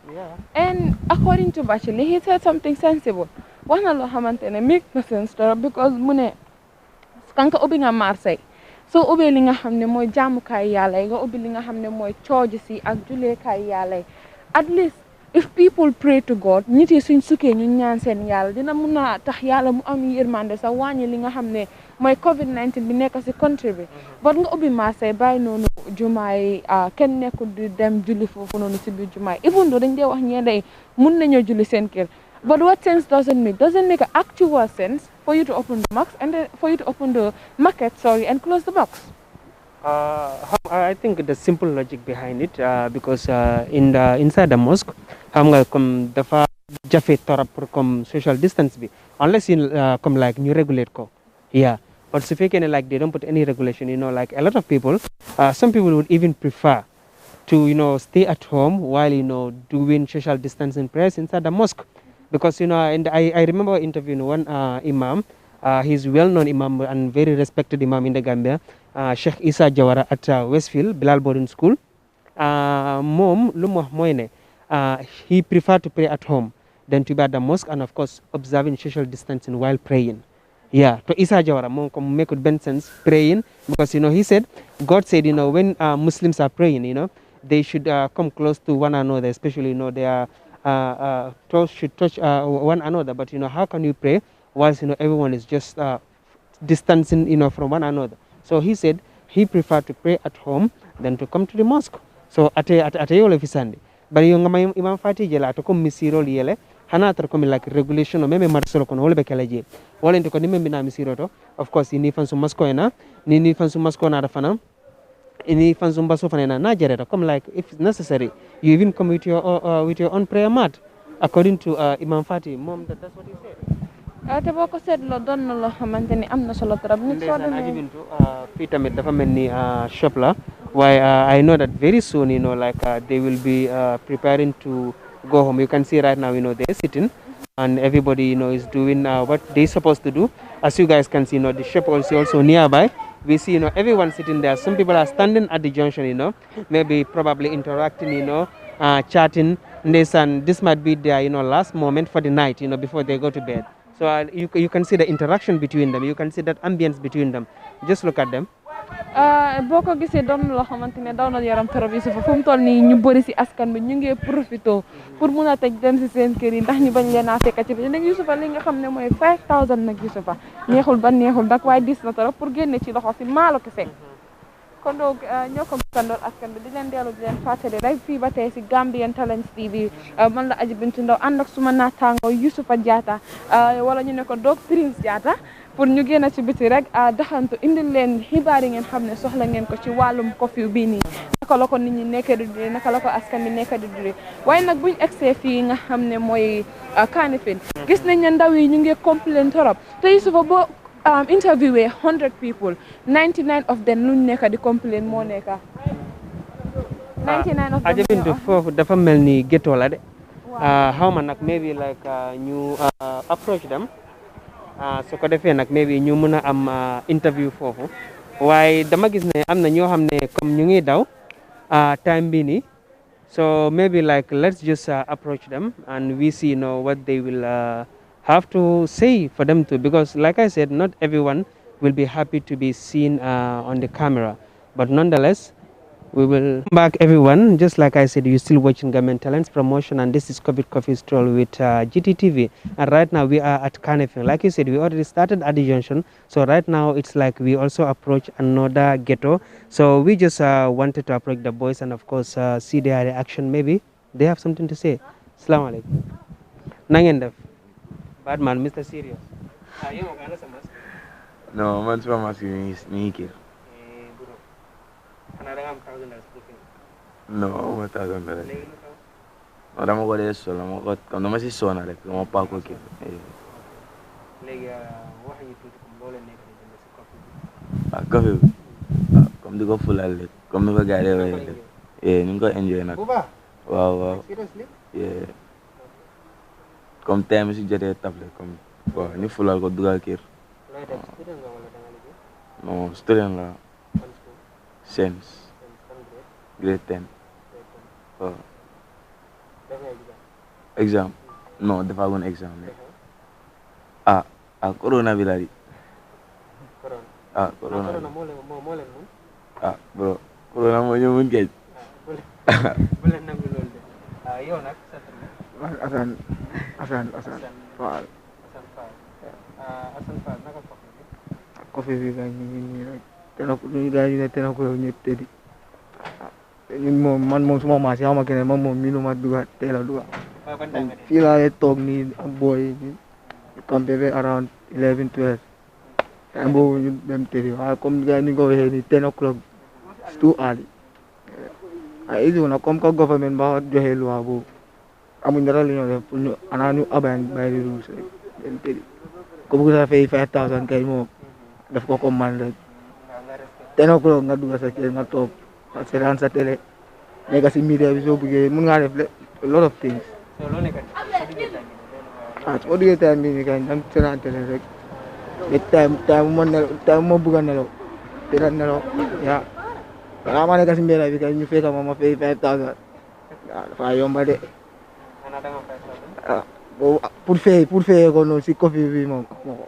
and according to Bathily he said something sensible wax na loo xamante ne make no sense dara because mu ne kanka ubbi nga marché soo ubbee li nga xam ne mooy jaamukaay yàlla yi nga ubbi li nga xam ne mooy church si ak juleekaay yàlla yi at least if people pray to God nit yi suñ sukkee ñu ñaan seen yàlla dina mun a tax yàlla mu am yërmande sax wàññi li nga xam ne mooy COVID-19 bi nekk si country bi but nga ubbi marché bàyyi noonu jumaa yi kenn nekkul di dem julli foofu noonu si biir jumaa yi even though dañ dee wax ñee day mun nañoo julli seen kër But what sense does it make? Doesn't make actual sense for you to open the mosque and then for you to open the market, and close the box. I think the simple logic behind it, because inside the mosque, xam nga comme dafa jafe torop pour comme social distance bi, unless you comme like ñu regulate ko, yeah. But su fekkee ne like they don't put any regulation, like a lot of people, some people would even prefer to stay at home while doing social distancing prayers inside the mosque, because and I remember interviewing one imam. He's well-known imam and very respected imam in the Gambia, Sheikh Isa Jawara at Westfield Bilal Boarding School. Mom lu mu wax mooy ne he preferred to pray at home than to be at the mosque, and of course observing social distancing while praying. Yeah, to Isa Jawara moom comme make benn sense praying, because he said God said when Muslims are praying, they should come close to one another, especially they are should touch one another. But how can you pray whilst everyone is just distancing from one another? So he said he preferred to pray at home than to come to the mosque. So ate yole fisandi bari yo ngama imam fati jela to comme misiro yele hana tar comme like regulation o meme marsolo kono wolbe kala je wolente ko nimme bina misiro to, of course ni fansu mosque na ni fansu mosque na da fana ini fansu baso fana na jareta come like if necessary you even come with your own prayer mat according to imam fati mom that's what he said. Te boo ko seetloo doon na loo xamante ni am na solo trop. nit soo demee Aji Bintu fii tamit dafa mel ni shop la waaye I know that very soon like they will be preparing to go home. You can see right now they're sitting and everybody is doing what they're supposed to do. As you guys can see the shop also nearby. We see everyone sitting there. Some people are standing at the junction, maybe probably interacting, chatting. And this might be their last moment for the night, before they go to bed. So you can see the interaction between them. You can see that ambience between them. Just look at them. boo ko gisee doon na loo xamante ne daw na yaram trop yi fu mu toll nii ñu bëri si askan bi ñu ngi profité pour mun a tëj dem si seen kër yi ndax ñu bañ leen a fekk ci bi nag Yusufa li nga xam ne mooy 5000 nag Yusufa neexul ba neexul nag waaye dis na trop pour génne ci loxo si maalo kese. kon donc ñoo ko kandoor askan bi di leen dellu di leen fàttali rek fii ba tey si Gambian Talents TV man la Aji Bintu Ndaw ànd ak suma naataango Yusufa Jatta wala ñu ne ko Dog Prince Jatta pour ñu génn ci biti rek daxantu indil leen xibaar yi ngeen xam ne soxla ngeen ko ci wàllum curfew bii nii naka la ko nit ñi nekk di dundee naka la ko askan bi nekk di dundee waaye nag buñ egsee fii nga xam ne mooy Kanifing gis nañ ne ndaw yi ñu ngi complain torop te Yusufa boo interviewé 100 people 99 of them luñ nekk di complain moo nekk 99 of them. Aji Bintu foofu dafa mel ni ghetto la de xaw ma nag maybe like ñu approach them su ko defee nag maybe ñu mën a am interview foofu waaye dama gis ne am na ñoo xam ne comme ñu ngi daw time bi nii so maybe like let's just approach them and we see what they will have to say for them to, because like I said, not everyone will be happy to be seen on the camera, but nonetheless we will come back everyone. Just like I said, you're still watching Government Talents Promotion, and this is Coffee Stroll with Gttv, and right now we are at Kaningfing. Like you said, we already started at the junction, so right now it's like we also approach another ghetto, so we just wanted to approach the boys and of course see their reaction. Maybe they have something to say. Assalamu alaikum. Nangendef. Bad man, Mr. Serious. No, man, it's from me here. No, what I don't know. No, I'm going to solo. I'm going to come. I'm going to solo. I'm going to park with you. Curfew. Come to go full of it. Come to go get it. Yeah, you go enjoy it. Wow. Seriously? Yeah. Come time si jete table come waaw ñu fulal ko dugal kër non student la sense grade 10 waaw exam non dafa gon exam corona bi la di corona bro corona mo ñu mun kay bu leen nangu lool de yow nag Asan Fall. Asan Fall naka Curfew bi gaay ñu rek tena ko ñëpp tedi ñun moom man moom suma maas xama keneen man moom miinu ma duga teel a duga fii laa toog nii ak boy yi campé ba around 11 12 time boobu ñu dem tëri waaye comme gars ni ko waxee nii 10 o'clock it's too early ay isi na comme que government ba joxe loi boobu amuñ dara li ñoo def pour ñu anaa ñu abay by the rules rek dem tëri ko bëgg sa fay 5000 kay moom daf ko comme man rek 10 o'clock nga dugg sa kër nga toog seetaan sa télé nekk si media bi soo bëggee mun ngaa def a lot of things su ma duggee time bi nii kay dam seetaan télé rek ba time ma bëgg a nelaw te da nelaw yaa balaa ma nekk si mbedd bi kay ñu fekk ma fay 5000 waaw dafa yomba de boobu pour fayee ko noonu si coffee bi moom ma ko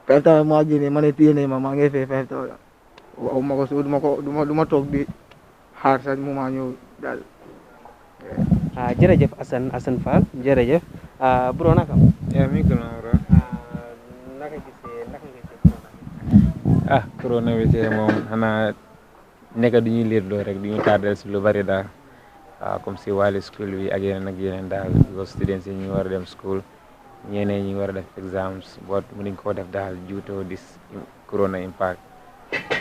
5000 maa génnee ma ne téye ne ma maa ngi fay 5000 waaw ma ko so du ma toog di xaar sax mu ma ñëw daal jërëjëf Assane Fall jërëjëf bro naka mi ngi bro naka gisee corona bi tey moom xanaa nekk du ñuy liir doo rek du ñu tardel si lu bari daal comme si wàllu school bi ak yeneen daal because students yi ñu war a dem school ñeneen ñi war a def exams but mënuñ koo def daal due to this corona impact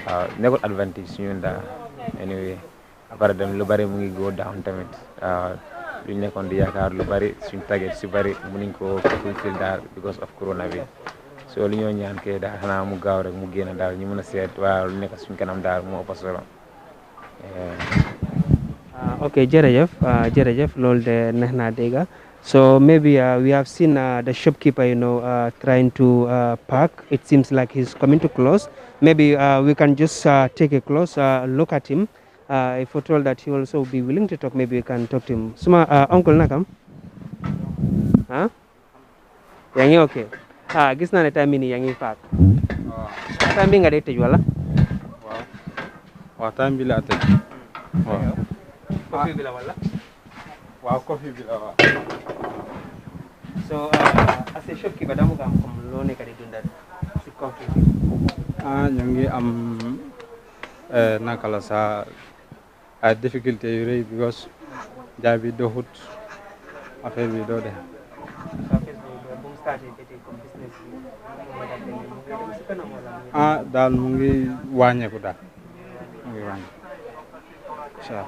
waaw nekkul advantage suñu daal anyway après dem lu bari mu ngi go down tamit luñ nekkoon di yaakaar lu bari suñ target si bari mënuñ koo fulfill daal because of corona bi so li ñoo ñaan kay daal xanaa mu gaaw rek mu génn daal ñu mën a seet waaw lu nekk suñ kanam daal moo ëpp solo ok jërëjëf loolu de neex naa dégg so maybe we have seen the shopkeeper trying to park. It seems like he's coming to close. Maybe we can just take a close look at him. If we're told that he will also be willing to talk, maybe we can talk to him. Suma uncle nakam? Huh? Yangi okay. Gis na ne time ni yangi park. Time bi nga day tëj wala? Waaw time bi la tëj. Waaw. Coffee bi la wala? Waaw coffee bi la waaw. So as a shopkeeper dama ko am comme loo nekk di dundal si coffee bi. ñu ngi am naka la sa ay difficulté yu rëy because jaay bi doxut affaire bi doo def. Daal mu ngi wàññeeku daal mu ngi wàññeeku incha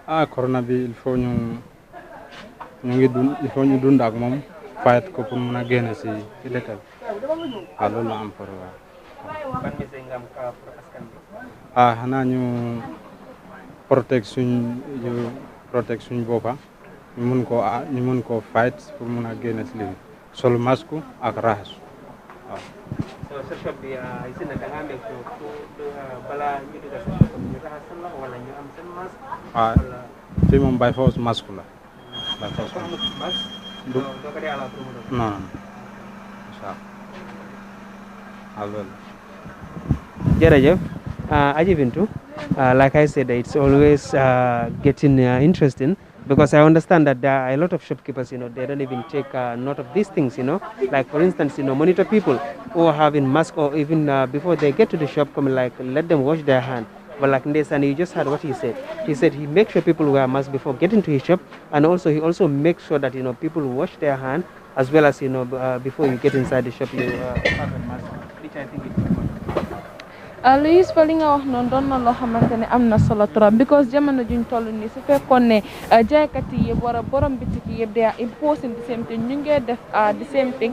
allah. Corona bi il faut ñu dund ak moom fight ko pour mun a génn si dëkk bi loolu la am pour xanaa ñu protect suñ boppa ñu mun koo fight pour mun a génn si lii sol masque ak raxasu waaw. So sa shop bi isin na danga make sure bala ñu dugg sa shop ñu raxas la wala ñu am seen masque. Fii moom by force masque la. By force masque. Du ko dee ala pour mu doon. Non. Incha Allah. Jërëjëf Aji Bintu, like I said, it's always getting interesting because I understand that there are a lot of shopkeepers, they don't even take note of these things, like for instance, monitor people who are having masks or even before they get to the shop, let them wash their hand. But like Ndesan, you just heard what he said. He said he makes sure people wear masks before getting to his shop, and also he also makes sure that people wash their hand as well as before you get inside the shop you have a mask, which I think is important. Louis fa li nga wax noonu doon na loo xamante ne am na solo trop because jamono juñ toll nii su fekkoon ne jaaykat yi yëpp wala borom bitik yi yëpp they are imposing the same thing ñu ngi def the same thing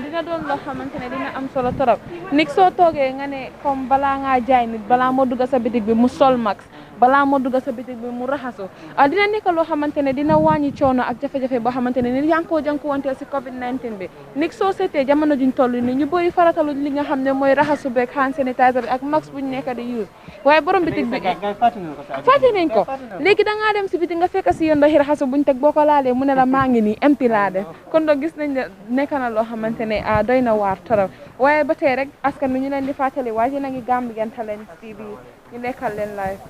dina doon loo xamante ne dina am solo trop nit soo toogee nga ne comme balaa ngaa jaay nit balaa moo dugg sa bitik bi mu sol max balaa moo dugg sa bitik bi mu raxasu dina nekk loo xamante ne dina wàññi coono ak jafe-jafe boo xamante ne nit yaa ngi koo jànkuwanteel si COVID-19 bi nit soo seetee jamono juñ toll nii ñu bëri faratalu li nga xam ne mooy raxasu beeg hand sanitizer bi ak max buñ nekk di use waaye borom bitik bi fàtte nañ ko léegi da ngaa dem si bitik nga fekk si yoon ndoxi raxasu buñ teg boo ko laalee mu ne la maa ngi nii empty laa def kon donc gis nañ ne nekk na loo xamante ne doy na waar torop waaye ba tey rek askan bi ñu leen di fàttali waa yéen a ngi Gambian Talents TV ñu nekkal leen live.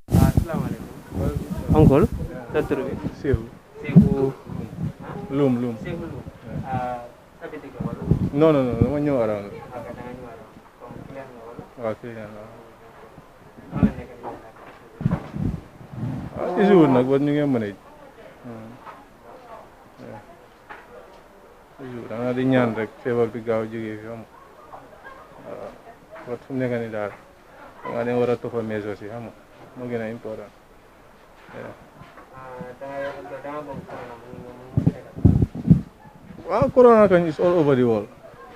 Asalaamaaleykum. Uncle. Sa tur bi. Seeku. Lum. Sa bitik la wala. Non, dama ñëw around. Waaw client nga wala. Waaw. easy wul nag ba ñu ngi manage da nga di ñaan rek feebar bi gaaw jógee fi xam waaw fu mu nekk nii daal da nga leen war a toppa mesures yi xam nga moo gën a important waaw corona kañ is all over the world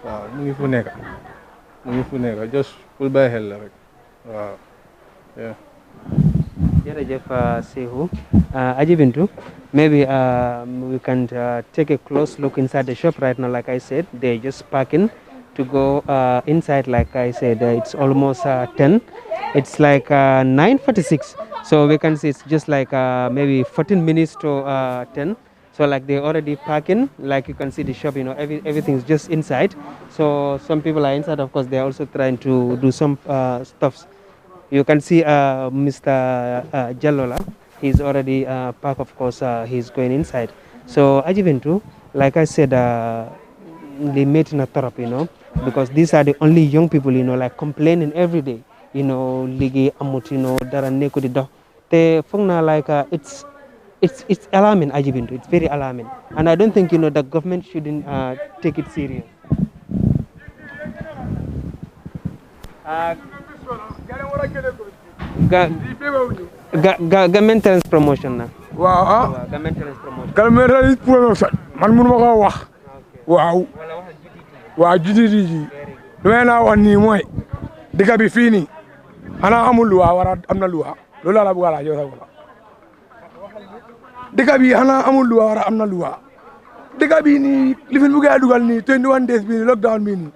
waaw mu ngi fu nekk just pour bàyyi xel la rek waaw jërëjëf Sehu Aji Bintu maybe we can take a close look inside the shop right now. Like I said, they're just parking to go inside. Like I said, it's almost 10. It's like 9:46, so we can see it's just like maybe 14 minutes to 10. So like they're already parking. Like you can see the shop, you know, everything's just inside. So some people are inside. Of course, they're also trying to do some stuffs. You can see Mr. Jalola. He's already parked. Of course, he's going inside. So Aji Bintu, like I said, they made in a therapy, you know, because these are the only young people, you know, like complaining every day, you know, ligi amut, you know, dara neku di dox. Te fogna like it's alarming, Aji Bintu. It's very alarming, and I don't think, you know, the government shouldn't take it serious. Ga maintenance promotion na. Waaw ga maintenance promotion. Ga maintenance promotion man mënuma ko wax. Waaw. Waaw Gttv ji. Lu na wax nii mooy dëkk bi fii nii xanaa amul luwa wala am na luwa loolu la bëgg a laaj yow sax wala. Dëkk bi xanaa amul luwa wala am na luwa. Dëkk bi nii li fi bëgg a dugal nii 21 days bii nii lockdown bii nii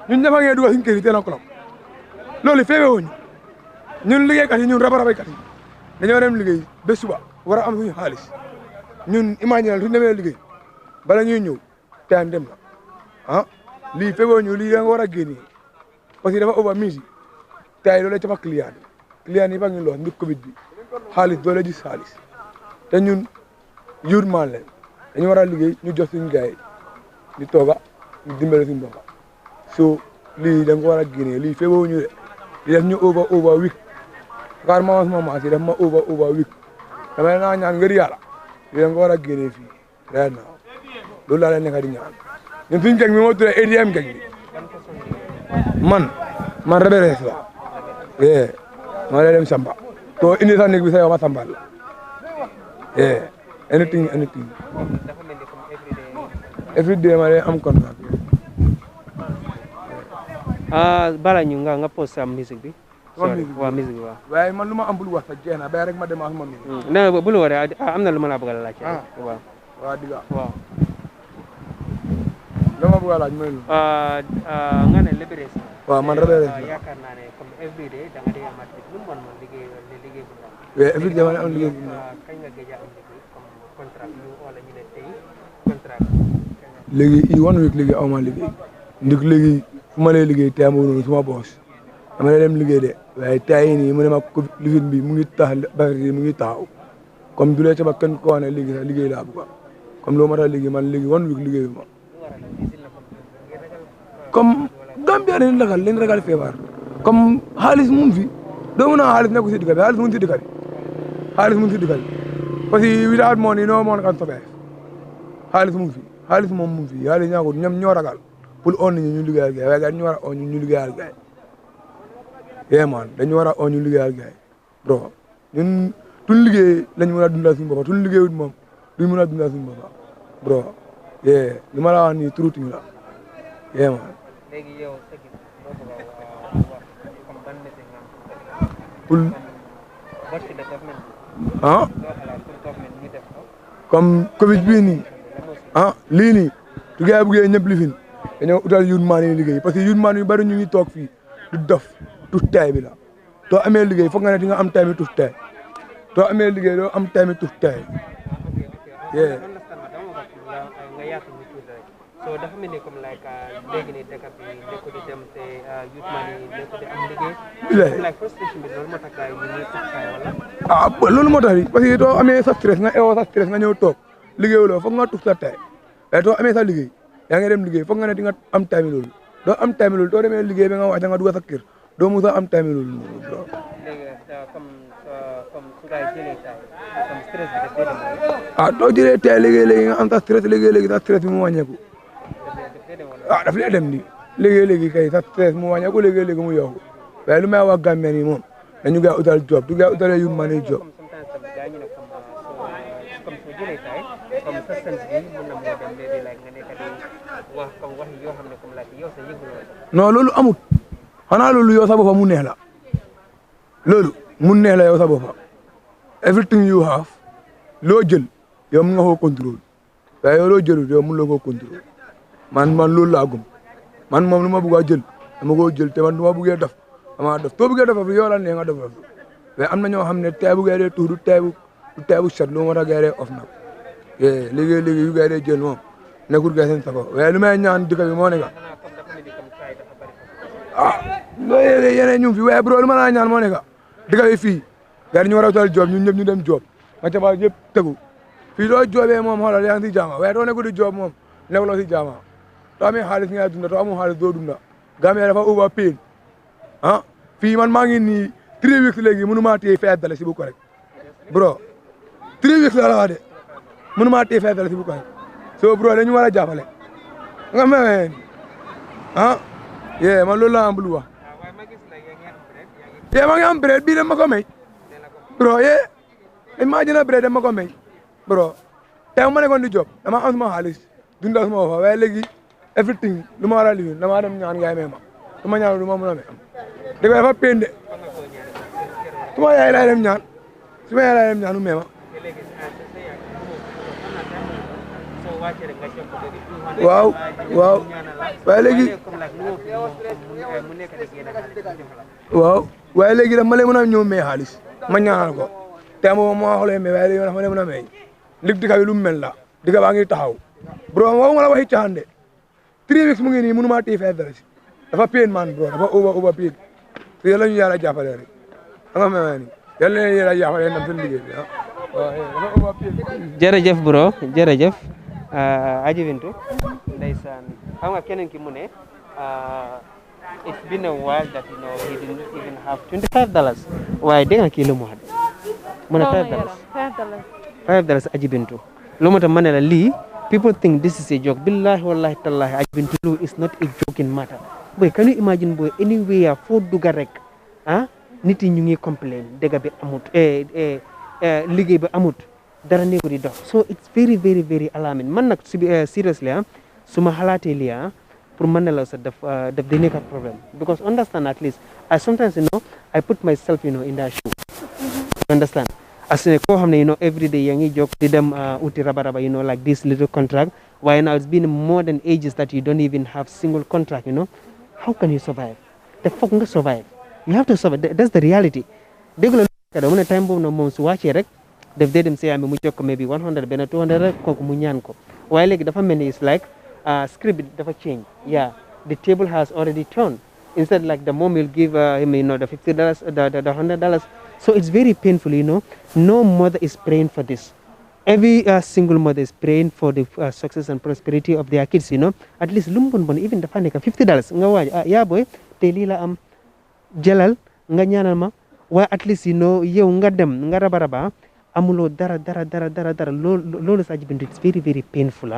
ñun ñëpp a ngi dugal suñu kër yi 10 o'clock loolu feewe wuñu ñun liggéeykat yi ñun rabarabéykat yi dañoo dem liggéey ba suba war a am suñu xaalis ñun imagine suñu demee liggéey bala ñuy ñëw time dem na ah lii feewe ñu lii da nga war a génne parce que dafa over mise tey loolu ca fa client yi fa ñu lool ndik Covid bi xaalis doole gis xaalis te ñun yuur maan leen dañu war a liggéey ñu jox suñu gars yi ñu tooga ñu dimbale suñu bopp so lii da nga war a génne lii feewe ñu de di def ñu over week car ma sama maas yi def ma over week damay naa ñaan ngir yàlla lii da nga war a génne fii right now loolu laa leen nekk di ñaan ñun suñu geg mi moo tuddee ATM geg bi man rebelles la ma lay dem Samba to indi sa néeg bi sa yow ma Samba la anything every day ma lay am contract bala ñu nga post am musique bi waaw musique bi waaw waaye man lu ma am bul wax sa jeex na bay rek ma dem ak ma musique non bul wore am na lu ma la bëgg a laaj waaw waaw diga waaw dama bëgg a laaj mooy lu nga ne libérés waaw man rebelles yaakaar naa ne comme every day da nga di amat lu mu bon man liggéey bu ndaw every day ma am liggéey bu ndaw kañ nga gëj a am liggéey comme contrat ñu wala ñu ne tey contrat léegi i 1 week léegi aw ma liggéey ndik léegi fu ma lay liggéey tey amoo noonu suma boos dama lay dem liggéey de waaye tey nii mu ne ma lifin bi mu ngi tax bakari mu ngi taxaw comme du lee ca ba kenn ko wax ne léegi sax liggéey laa bëgg comme loo ma tax liggéey man léegi 1 week liggéey bi ma comme Gambia leen ragal feebar comme xaalis mun fi doo mën a xaalis nekku si dëkk bi xaalis mun si dëkk bi xaalis mun si dëkk bi parce que without money no one can survive xaalis mun fi xaalis moom mun fi xaalis ñaako ñoom ñoo ragal pour on nit ñi ñu liggéeyal gaay waaye gars ñu war a on ñu liggéeyal gaay man dañu war a on ñu liggéeyal gaay bro ñun tuñ liggéey lañ mën a dundal suñu bopp tuñ liggéeyut moom duñ mën a dundal suñu bopp bro li ma la wax nii truth la man léegi yow sa gis comme ban message nga pour what should the government comme Covid bii nii lii nii tu gars yi buggee ñëpp lifin dañoo utal youth man yi liggéey parce que youth man yu bari ñu ngi toog fii du dof tuf taay bi la too amee liggéey foog nga ne di nga am time tuf taay too amee liggéey doo am time tuf taay so dafa mel ni comme like léegi nii dëkk bi nekku di dem te youth man yi nekku di am liggéey like frustration bi loolu moo tax gars yi ñu ñuy tuf taay wala loolu moo tax parce que doo amee sa stress nga eewoo sa stress nga ñëw toog liggéeyuloo foog nga tuf sa taay waaye doo amee sa liggéey yaa ngi dem liggéey foog nga ne di nga am time loolu doo am time loolu doo demee liggéey ba nga wax da nga dugg sa kër doo musa am time loolu léegi comme ah doo jëlee tey léegi-léegi nga am sa stress léegi-léegi sa stress bi mu wàññeeku ah daf lay dem ni léegi-léegi kay sa stress mu wàññeeku léegi-léegi mu yokku waaye lu may wax Gambien yi moom dañu gay utal job du gay utalee yu mën a job non loolu amut xanaa loolu yow sa boppam mu neex la loolu mu neex la yow sa boppam everything you have loo jël yow mun nga koo contrôle waaye yow loo jëlul yow mun la koo contrôle man loolu laa gëm man moom lu ma bëgg a jël dama koo jël te man du ma bëggee def dama def too bëggee def yow la nee nga def mais am na ñoo xam ne tey bu gay dee tuur du tey bu set lu ma tax gay dee off nag léegi yu gay dee jël moom nekkul gay seen sago waaye lu may ñaan dëkk bi moo nekk ah loolu yeneen ñu fi waaye bro lu ma la ñaan moo nekk dëkk bi fii gars ñu war a utal job ñun ñëpp ñu dem job ma ca ba yëpp tegu fii doo joobee moom xoolal yaa ngi si jaama waaye doo nekkul di job moom nekkuloo si jaama doo amee xaalis ngay dunda doo amul xaalis doo dunda Gambia dafa overpaid ah fii man maa ngi nii 3 weeks léegi mënu maa téye $5 si bu ko rek bro 3 weeks la wax de mënu maa téye $5 si bu ko rek so bro dañu war a jàppale nga meen ah yee man loolu laa am lu wax yee maa ngi am bread bii dem ma ko may bro yee imagine bread dem ma ko may bro tey ma nekkoon di job dama am suma xaalis dundal suma fa waaye léegi everything lu ma war a liggéey dama dem ñaan ngay may ma su ma ñaan lu ma mën a may am dëgg dafa pende su ma yaay laay dem ñaan su ma yaay laay dem ñaan mu may ma waaw waaye léegi waaw waaye léegi daf ma leen mën a ñëw may xaalis ma ñaanal ko te ma xoolee mais waaye léegi dafa leen mën a may lig dëkk bi lu mu mel la dëkk baa ngi taxaw bro waxuma la waxi caaxaan de 3 weeks mu ngi nii mënu maa téye $5 dafa pain man bro dafa over pain te yàlla ñu yàlla jàppale rek nga xam ne yàlla na yàlla jàppale ndam seen liggéey bi dafa over pain jërëjëf bro jërëjëf Aji Bintu ndeysaan xam nga keneen ki mu ne it's been a while that he didn't even have $25 waaye dégg nga kii lu mu wax mu ne $5 Aji Bintu lu ma tax ma ne la lii people think this is a joke billahi wallahi tallahi Aji Bintu lu is not a joking matter boy can you imagine boy anywhere foo dugga rek ah nit yi ñu ngi complain dëgg bi amut liggéey bi amut dara nekku di dox so it's very very very alarming man nag seriously su ma xalaatee lii pour mën na la sa def day nekk problème because understand at least I sometimes I put myself in that shoe understand as koo xam ne every day yaa ngi jóg di dem uti raba like this little contract waaye now it's been more than ages that you don't even have single contract how can you survive te foog nga survive you have to survive that's the reality dégg la mu ne time boobu nag moom su wàccee rek def dee dem siyaam bi mu jokk maybe 100 benn 200 rek kooku mu ñaan ko waaye léegi dafa mel ni it's like script bi dafa change the table has already turned instead like the mom will give him the $50 the $100 so it's very painful no mother is praying for this every single mother is praying for the success and prosperity of their kids at least lu mu bon even dafa nekk $50 nga waaj yaa boy te lii la am jëlal nga ñaanal ma waaye at least yow nga dem nga raba amuloo dara loolu sa Aji Bintu it's very very painful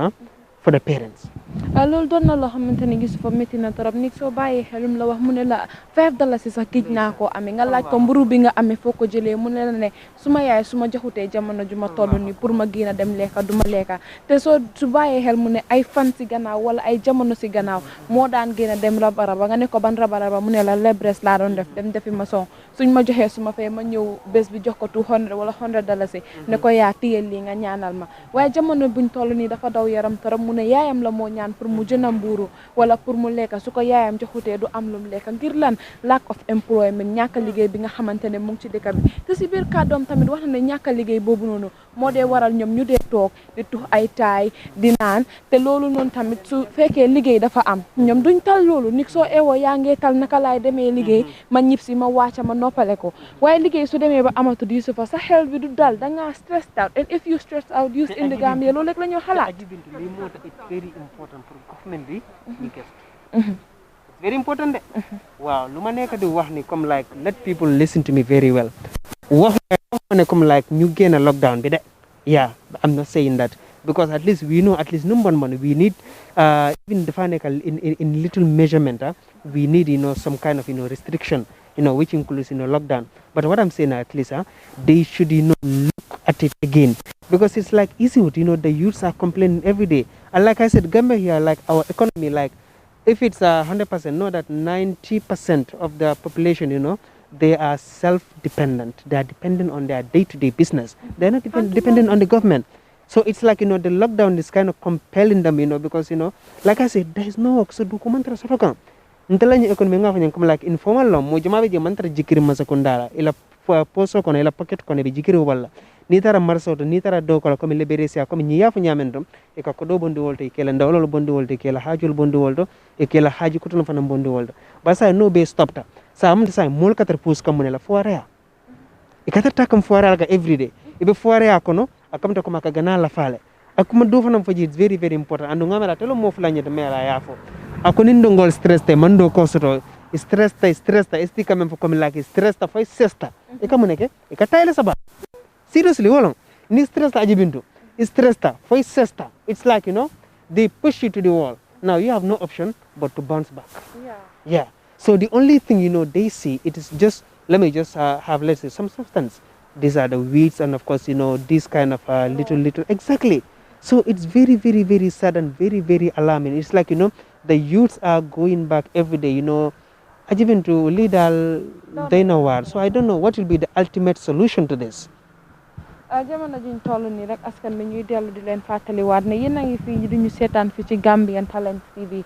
for the parents loolu doon na loo xamante ne gisu fa métti na trop nit soo bàyyee xelum la wax mu ne la $5 si sax gij naa koo amee nga laaj ko mburu bi nga amee foo ko jëlee mu ne la ne suma yaay su ma joxutee jamono ju ma toll nii pour ma génn dem lekka du ma lekka te su bàyyee xel mu ne ay fan si gannaaw wala ay jamono si gannaaw moo daan génn dem rabaraba nga ne ko ban rabaraba mu ne la lebres laa doon def dem defi maçon suñ ma joxee su ma fee ma ñëw bés bi jox ko $200 wala $100 si ne ko yaa tiyel lii nga ñaanal ma waaye jamono buñ toll nii dafa daw yaram trop mu ne yaayam la moo ñaan pour mu jënd mbuuru wala pour mu lekka su ko yaayam joxutee du am lum lekka ngir lan lack of employment ñàkk liggéey bi nga xamante ne mu ngi ci dëkk bi te si biir kàddoom tamit wax na ne ñàkk liggéey boobu noonu moo dee waral ñoom ñu dee toog di tux ay taay di naan te loolu noonu tamit su fekkee liggéey dafa am ñoom duñ tal loolu nit soo eewoo yaa ngee tal naka laay demee liggéey ma ñib si ma wàcca ma noppale ko waaye liggéey su demee ba amatul Yusufa sa xel bi du dal da ngaa stressed out and if you stressed out youth in the Gambia loolu rek la ñoo xalaat very important pour government bi ñu gëstu it's very important de waaw lu ma nekk di wax ni comme like let people listen to me very well wax come like ñu génn lockdown bi de yeah I'm not saying that because at least we know at least number one we need even dafa nekk in little measurement we need some kind of restriction which includes lockdown. But what I'm saying at least they should look at it again because it's like easy with the youths are complaining every day. And like I said, Gambia here, like our economy, like if it's 100%, know that 90% of the population, they are self-dependent. They are dependent on their day-to-day business. They're not dependent on the government. So it's like, the lockdown is kind of compelling them, because, like I said, there is no work. So, documentary sotokan. Ntalanya economy nga fanya kama like informal law mo jama be mantra jikiri masakundara ila poso kono ila pocket kono be jikiri wala ni tara marso to ni tara do ko comme liberesia comme ni yafu nyamendom e ka ko do bondi wolto e kela ndawlo bondi wolto e kela hajul bondi wolto e kela haji kutuno fana bondi wolto basa no be stopta sa am sa mol katar pus kam ne la foarea e katar takam foarea ga everyday e be foarea kono akamta ko maka gana la fale akuma do fana faji it's very very important andu ngamela telo mo fulanya de mera yafo ako nindo ngol stress te mando kosoto stress ta esti quand même comme like stress ta fay sesta e kamuneke e ka tayle saba seriously wala ni stress ta ajibintu stress ta fay sesta it's like they push you to the wall now you have no option but to bounce back yeah so the only thing they see it is just let me just have let's say some substance these are the weeds and of course this kind of little exactly so it's very very very sad and very very alarming it's like the youths are going back every day, even to lead all war. So I don't know what will be the ultimate solution to this. Jamono juñ tollu ni rek askan bi ñuy dellu di leen fatali waat ne yéen a ngi fii duñu seetaan fi ci Gambian Talents TV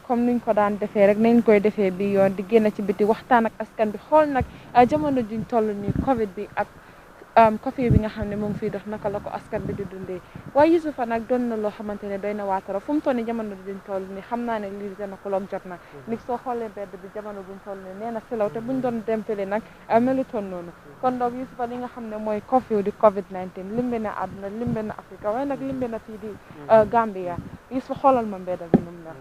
comme niñ ko daan defee rek nañ koy defee bi yoon di génn ci biti waxtaan ak askan bi xool nag jamono juñ tollu ni Covid bi ak Curfew bi nga xam ne mu ngi fii dox naka la ko askan bi di dundee waaye Yusufa nag doon na loo xamante ne doy na waatara fu mu toll nii jamono juñ toll nii xam naa ne lii dana ko loog jot na nit soo xoolee mbedd bi jamono buñ toll nii nee na selaw te buñ doon dem fële nag melutoon noonu kon donc Yusufa li nga xam ne mooy Curfew di Covid-19 limbe na àdduna limbe na Afrique waaye nag limbe na fii di Gambia Yusufa xoolal ma mbedd bi nu mu mel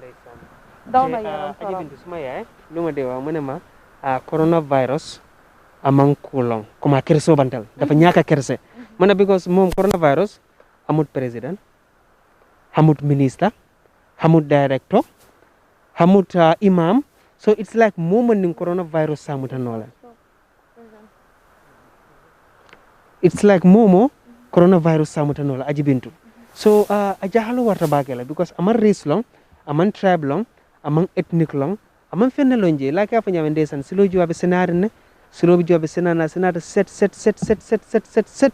daw na yaram torop suma yaay lu ma dee waaw mu ne ma coronavirus amang kulong kuma kerso bantal dafa ñaka kerse mana because mom coronavirus amut president amut minister amut director amut imam so it's like moment in coronavirus samuta nola it's like momo coronavirus samuta nola ajibintu so ajahalo warta bagela because amang race long amang tribe long amang ethnic long amang fenelonje like afa nyamende san silo juwa be senarine silobi jobe senana set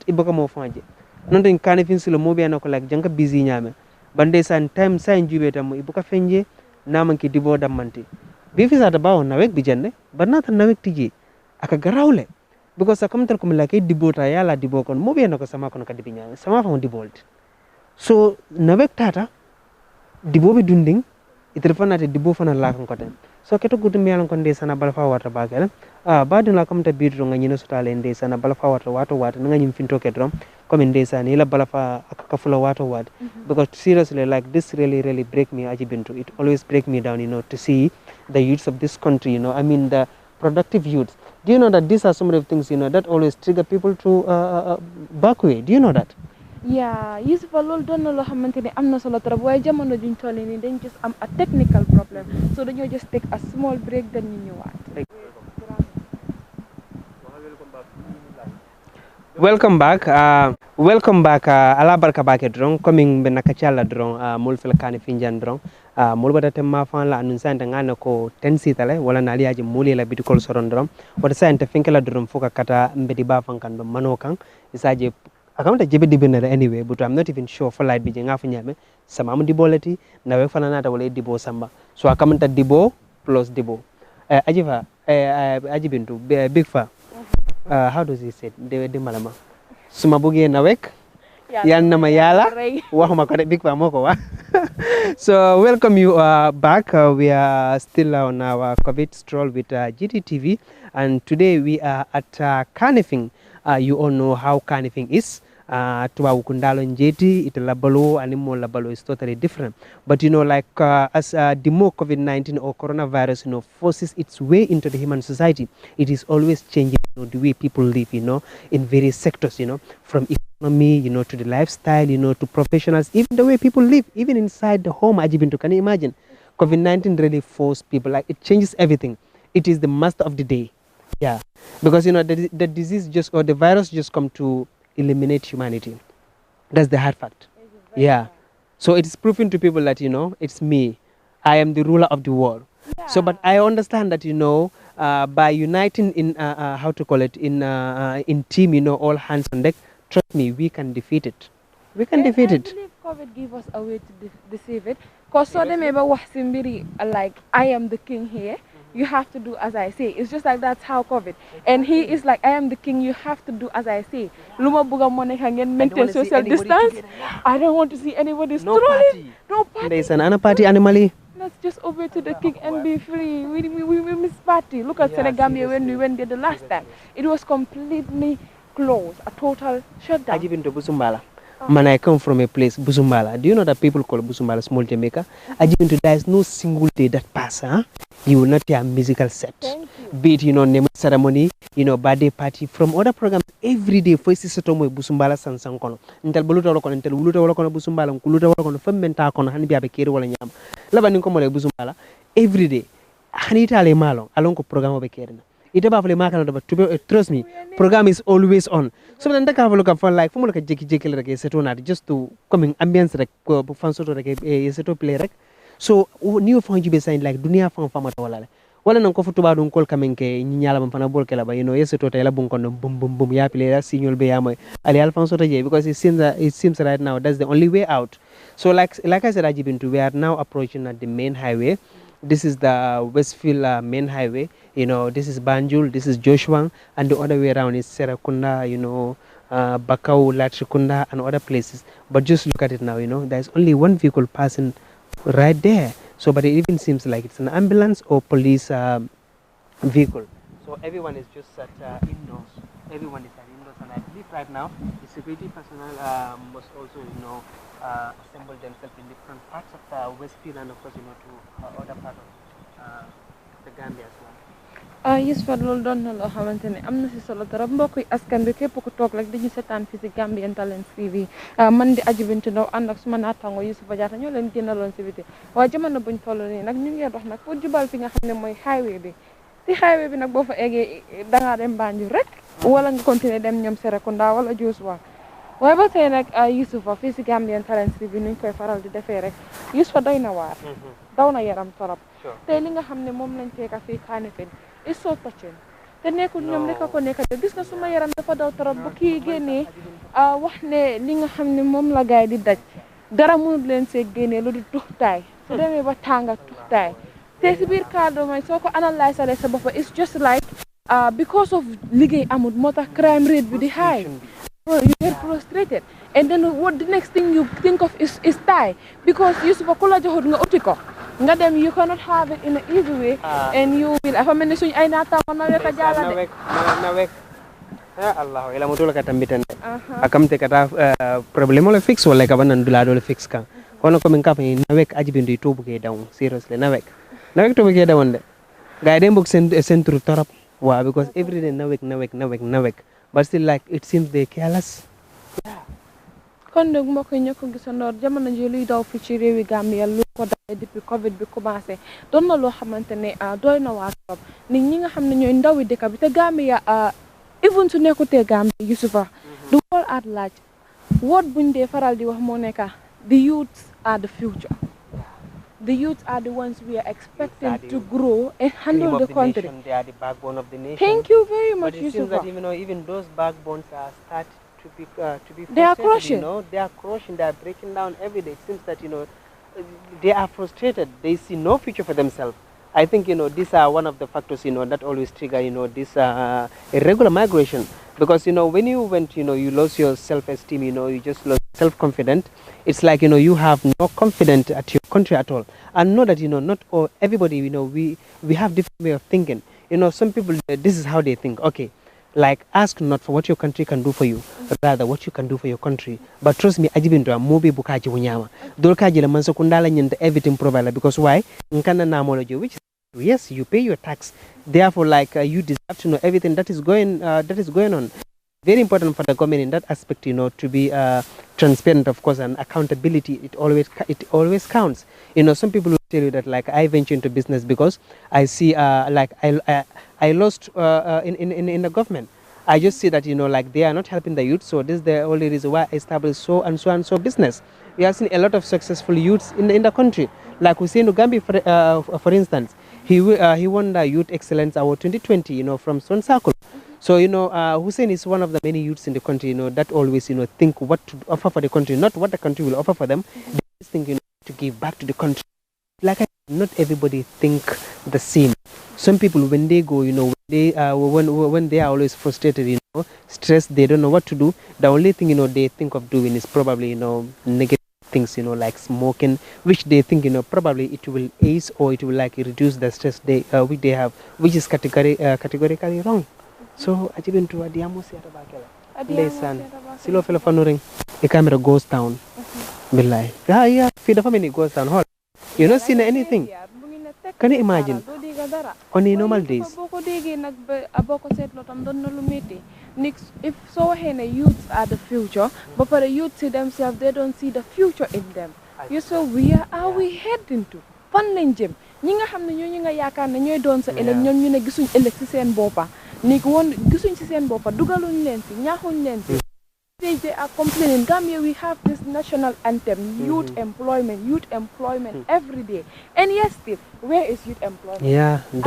iboka mo fanje non den Kaningfing silo mo be anako like janka busy nyame bande san time san jube tam iboka fenje namanki dibo dammanti bi fi sata bawo nawek bi jenne banata nawek tiji aka garawle because akamtal ko like dibo ta yala dibo kon mo be anako sama kono ka dibi nyame sama fa dibolt so nawek tata dibo be dunding itre fanate dibo fana la kan ko tem so keto gudu miyalan ko ndesana balfa warta bagala badin la kamta bidro nga nyino sutale ndesana balfa warta wato nga nyim finto kedrom comme ndesana ila balfa akakafula wato because seriously like this really break me ajibintu it always break me down to see the youths of this country I mean the productive youth do you know that these are some of the things that always trigger people to back way do you know that yeah Yusufa loolu doon na loo xamante ne am na solo trop waaye jamono juñ toll nii dañ just am a technical problem so dañoo just take a small break then ñu ñëwaat. Welcome back ala barka bake drong coming be nakachala drong mul fel Kaningfing drong mul bada temma fan la anun sante ngana ko tensi tale wala na liaji muli la bitikol soron drong wada sante finkela drong fuka kata mbedi ba fankan do manokan isaje akamta jebe dibena anyway but I'm not even sure for light bi nga fa nyame sama am dibolati nawe fana nata wala dibo samba so akamta dibo plus dibo ajifa ajibintu big fa how does he say de malama suma buge nawek yan nama yala waxuma ko de big fa moko wa so welcome you back we are still on our COVID stroll with Gttv and today we are at Kaningfing. You all know how Kaningfing is. tubabu kundalo njeti ita labalo animo labalo is totally different. But like as the more COVID-19 or coronavirus forces its way into the human society, it is always changing the way people live in various sectors from economy to the lifestyle to professionals, even the way people live even inside the home. Ajibinto, can you imagine? COVID-19 really forced people, like it changes everything. It is the master of the day. Yeah, because the disease or the virus just come to eliminate humanity. That's the hard fact. Yeah. So it is proving to people that it's me. I am the ruler of the world. Yeah. So, but I understand that by uniting in how to call it in team, all hands on deck. Trust me, we can defeat it. We can defeat it. I believe COVID gave us a way to deceive it. Because so they may be like, I am the king here. You have to do as I say. It's just like that's how COVID. And he is like, I am the king. You have to do as I say. Luma buga money can maintain social distance. I don't want to see anybody strolling. No party. There's another party animally. Let's just obey to the king and be free. We miss party. Look at Senegambia when we went there the last time. It was completely closed. A total shutdown. I've been to Busumbala. Man, I come from a place, Busumbala. Do you know that people call Busumbala small Jamaica? There is no single day that pass, you will not hear a musical set. Be it, name ceremony, birthday party, from other programs, every day, for Sitomo, Busumbala, Sansankono. Until Buluta, until Uluta, Busumbala, Kuluta, Fermenta, Hanbi Abekir, Walayam. Labaninko Busumbala, every day. Hanita Le Malo, along with program of Bekerna. Trust me, program is always on. So then I look for like just to come in ambience like fan sort of play. So new phone you be saying like dunia phone format wala nan ko futuba dun kol kamen ke nyala man fana bol kala ba yeso to tayla bun kono bum bum bum ya play signal be ya moy ali alfan so taje because it seems right now that's the only way out. So like I said, Ajibintu, we are now approaching at the main highway. This is the Westfield main highway. This is Banjul, this is Joshua, and the other way around is Serakunda, Bakau, Lachikunda, and other places. But just look at it now, there's only one vehicle passing right there. So, but it even seems like it's an ambulance or police vehicle. So everyone is just at indoors. Everyone is at indoors, and I believe right now the security personnel must also, assemble themselves in different parts of Westfield and of course, to other parts of the Gambia as well. Yes, for loolu doon na loo xamante ne am na si solo trop mbokk yi askan bi képp ku toog rek dañu seetaan fii si Gambian Talents TV man di Ajibintu Ndaw ànd ak suma naataango Yusufa Jatta ñoo leen génnaloon si biti waaye jamono buñ toll nii nag ñu ngi dox nag pour jubal fi nga xam ne mooy highway bi si highway bi nag boo fa eggee dangaa dem Banjul rek wala nga continuer dem ñoom Serekunda wala Joshua waaye ba tey nag Yusufa fii si Gambian Talents TV nuñ koy faral di defee rek Yusufa doy na waar daw na yaram torop tey li nga xam ne moom lañ fekk fii Kaningfing it's so touching te nekkul ñoom rek ko nekk de gis nga suma yaram dafa daw torop bu kii génnee wax ne li nga xam ne moom la gaay di daj dara mënut leen see génnee lu di tuxtaay su demee ba tànga tuxtaay te si biir cadre mooy soo ko analyse sa bopp it's just like because of liggéey amul moo tax crime rate bi di high. You get frustrated, and then what the next thing you think of is tie, because you kula joxut nga uti ko nga dem, you cannot have it in an easy way, and you will afa melni suñ ay nata ko na weka jala de na wek Allah ila mutul ka tambitan akamte kata problème le fix wala ka banan dula do le fix kan kono ko min kafa na wek Ajibintu to buke down seriously na wek to buke down de gaay dem bok sen tour torop wa because every day na wek but still like it seems they careless. kon nag mbokk yi ñoo ko gisandoor jamono ji luy daw fi ci réewi Gambia lu ko dalee depuis Covid bi commencé doon na loo xamante ne doy na waa trop nit ñi nga xam ne ñooy ndawi dëkk bi te Gambia even su nekkutee Gambia Yusufa du whole at large word buñ dee faral di wax moo nekka the youths are the future. The youth are the ones we are expecting to grow and handle the country. They are the backbone of the nation. Thank you very much, But it seems that even those backbones are start to be they are crushing. They are crushing. They are breaking down every day. It seems that they are frustrated. They see no future for themselves. I think these are one of the factors that always trigger this irregular migration, because when you went you lost your self-esteem, you just lost self-confidence. It's like you have no confidence at your country at all, and know that not all everybody we have different way of thinking. Some people this is how they think. Okay, like ask not for what your country can do for you, rather what you can do for your country. But trust me, ajibinto mobi bukaji wunyama. Dolkaji la manso kundala nyenda everything provide because why? Nkana namology, which is yes, you pay your tax. Therefore, like you deserve to know everything that is going on. Very important for the government in that aspect, to be transparent, of course, and accountability. It always counts. Some people will tell you that like I venture into business because I see like I lost in the government. I just see that like they are not helping the youth, so this is the only reason why I established so and so and so business. We have seen a lot of successful youths in the country, like Hussein Ugambi, for instance. He won the Youth Excellence Award 2020, from Stone Circle. So, Hussein is one of the many youths in the country, that always, think what to offer for the country, not what the country will offer for them. They just think, to give back to the country. Like not everybody think the same. Some people, when they go, when they are always frustrated, stressed, they don't know what to do. The only thing, they think of doing is probably, negative things, like smoking, which they think, probably it will ease or it will like reduce the stress which they have, which is categorically wrong. So I even to Adiamo Sierra Bakela. Listen, Silo Felafanuring, the camera goes down. Bilai. Yeah, feed the family goes down. You're not seeing anything. Can you imagine? On a normal days. If so, youths are the future, but for the youths themselves, they don't see the future in them. You say, where are we heading to? Fan lañ jëm ñi nga xam ne ñooñu nga yaakaar ne ñooy doon sa ëllëg ñoom ñu ne gisuñ ëllëg ci seen boppa ni ko woon gisuñ ci seen boppa dugaluñ leen ci ñaaxuñ leen ci they are complaining. Gambia, we have this national anthem, youth employment every day. And yes, still, where is youth employment? Yeah, it's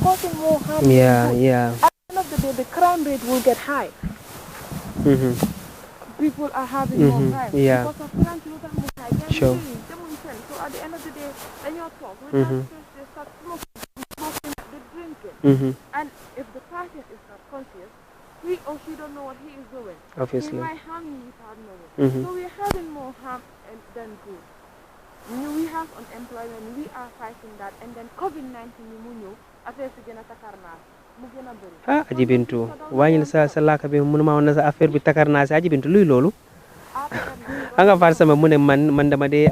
causing more harm. Yeah. At the end of the day, the crime rate will get high. People are having more crime. Yeah. Because of crime, Sure. So at the end of the day, then you're talk. With that, they start smoking, they're drinking. And if the person is not conscious, he or she don't know what he is doing. Obviously. He might harm you without knowing. So we're having more harm than good. We have unemployment, we are fighting that, and then COVID-19 affairs again at Takarna. Aji Bintu wàññil sa laaka bi mënuma woon na sa affaire bi takar naa si Aji Bintu luy loolu anga far sama mu ne man dama dee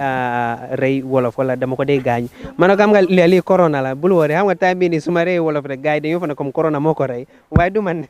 rey wolof wala dama ko dee gaañ ma ne ko xam nga lii corona la bul woore xam nga time bii nii su ma rey wolof rek gars yi dañoo fa ne comme corona moo ko rey waaye du man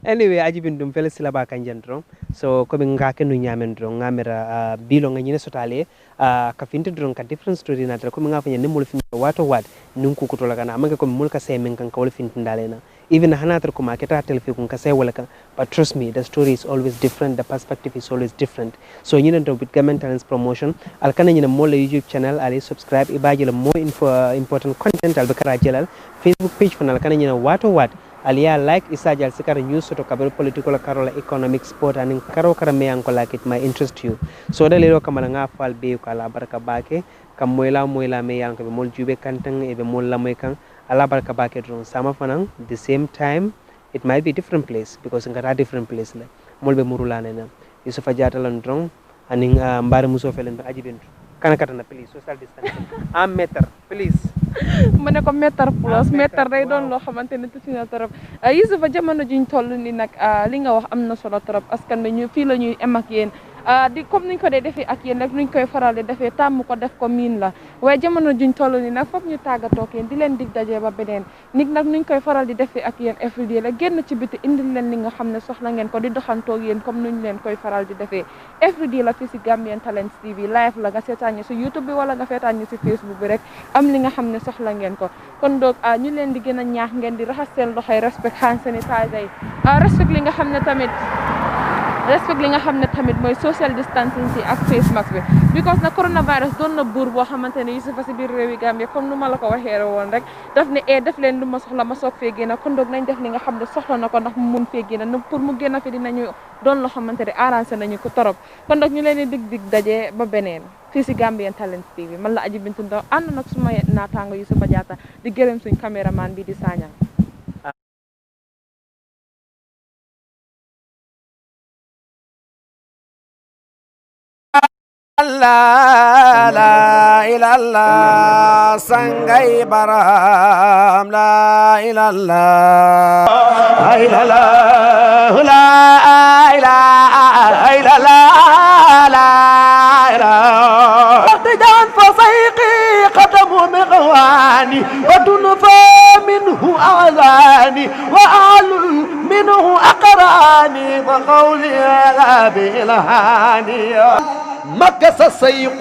anyway Aji Bintu fele sila ba kanjan dron so ko be ngake no nyamen dron ngamera bilo nga nyine sotale ka finte dron ka different story na ko nga fanya nimul fin wato wat nun ku kutola kana manga ko mulka se men kan kawol fin ndalena even hanatar ko maketa telfi kun ka se wala kan but trust me the story is always different, the perspective is always different. So you know with government talents promotion al kana nyina mo la YouTube channel ali subscribe ibaji la more important content al bakara jalal Facebook page fanal kana nyina wato wat aliya like isajal sikara news to kabel political karola economic sport and karo karame yanko like it my interest you so da lelo kamala nga fal be kala barka bake kam moyla me yanko be mol jube kantang e be mol la moy kan ala barka bake dron sama fanan the same time it might be different place because ngara different place la mol be murulane na yusufa jatalan dron aning mbare muso felen Aji Bintu kana katana please social distancing am meter please mané ko meter plus meter day doon lo xamanteni tuti na torop Yusufa jamono juñ tollu ni nak li nga wax amna solo torop askan bi ñu fi lañuy em ak yeen di comme niñ ko dé défé ak yeen nak nuñ koy faral di défé tam ko def ko min la way jamono juñ tollu ni nak fop ñu tagato ak yeen di leen dig dajé ba benen nit nak nuñ koy faral di défé ak yeen everyday la genn ci biti indil leen li nga xamné soxla ngeen ko di doxanto ak yeen comme nuñ leen koy faral di défé everyday la fi ci Gambian Talents TV live la nga sétane ci YouTube bi wala nga fétane ci Facebook bi rek am li nga xamné soxla ngeen ko kon donc ñu leen di gëna ñaax ngeen di raxas seen loxay respect hand sanitizer respect li nga xamné tamit moy social distancing ci ak face mask bi because na coronavirus doon na buur boo xamantene Yusufa ci biir réewi Gambie comme nu ma la ko waxee woon rek daf ne def leen lu ma soxla ma soog fee génn kon donc nañ def li nga xam ne soxla na ko ndax mu mun fee génn pour mu génn fi dinañu doon loo xamante ne arrangé nañu ko torop kon donc ñu leen di dig daje ba beneen fii si Gambian Talents TV man la Aji Bintu Ndaw ànd nag suma naataango Yusufa Jatta di gërëm suñ caméraman bi di Sañang la ilallah sangay baram la ilallah la ilallah la ilaha illallah la ilaha ارتجان فصيقي قدم مغواني ودنفى منه أعلاني وأعل منه أقراني وقولي على بإلهاني مكس السيق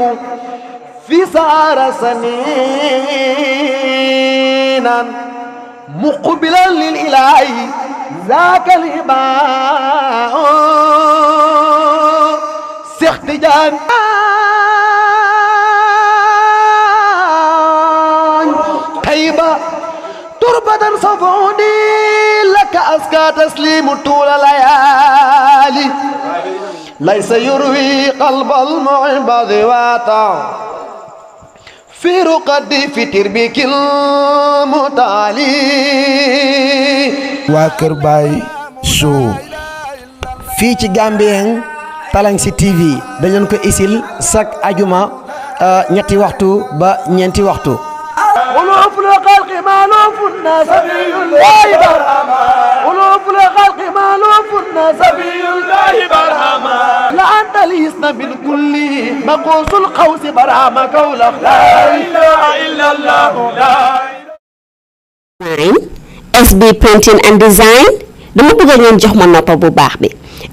في سعر سنينا مقبلا للإله ذاك الإمام سيختجان هيبة تربة صفوني لك أزكى تسليم طول الليالي ليس يروي قلب المعب ذواتا في رقدي في تربيك المتالي waa Kër Baay Show fii ci Gambien Talents TV dañ leen ko isil chaque ajuma ñetti waxtu ba ñeenti waxtu. ألوف الخلق مالوف الناس سبي الله برهما ألوف الخلق مالوف الناس سبي الله برهما لأنت الاسم من كل مقوس القوس برهما قولك لا إله إلا الله لا SB Printing and Design dama bëgg ngeen jox ma noppa bu baax bi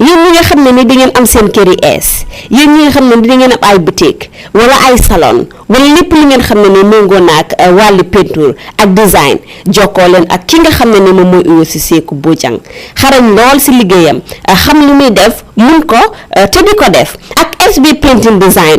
yéen ñi nga xam ne ni di ngeen am seen kër yi ees yéen ñi nga xam ne ni di ngeen am ay boutique wala ay salon wala lépp li ngeen xam ne ni méngoo na ak wàllu peinture ak design jokkoo leen ak ki nga xam ne ni moom mooy uyo si Seeku Bojang xarañ lool si liggéeyam xam li muy def mun ko te di ko def ak SB Printing Design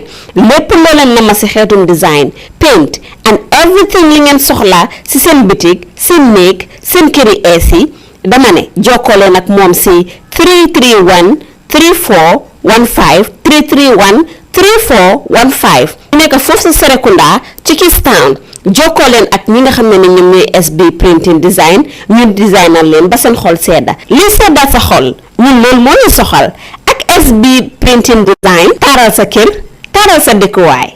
lépp loo leen nama si xeetum design paint and everything li ngeen soxla si seen boutique seen néeg seen kër yi ees yi dama ne jokkoo leen ak moom si 331 3415 331 3415 mu nekk foofu sa Serekunda ci Kistown jokkoo leen ak ñi nga xam ne ni ñoom ñooy SB Printing Design ñun designal leen ba seen xol sedda lii sedda sa xol ñun loolu moo ñu soxal ak SB Printing Design taaral sa kër taaral sa dëkkuwaay.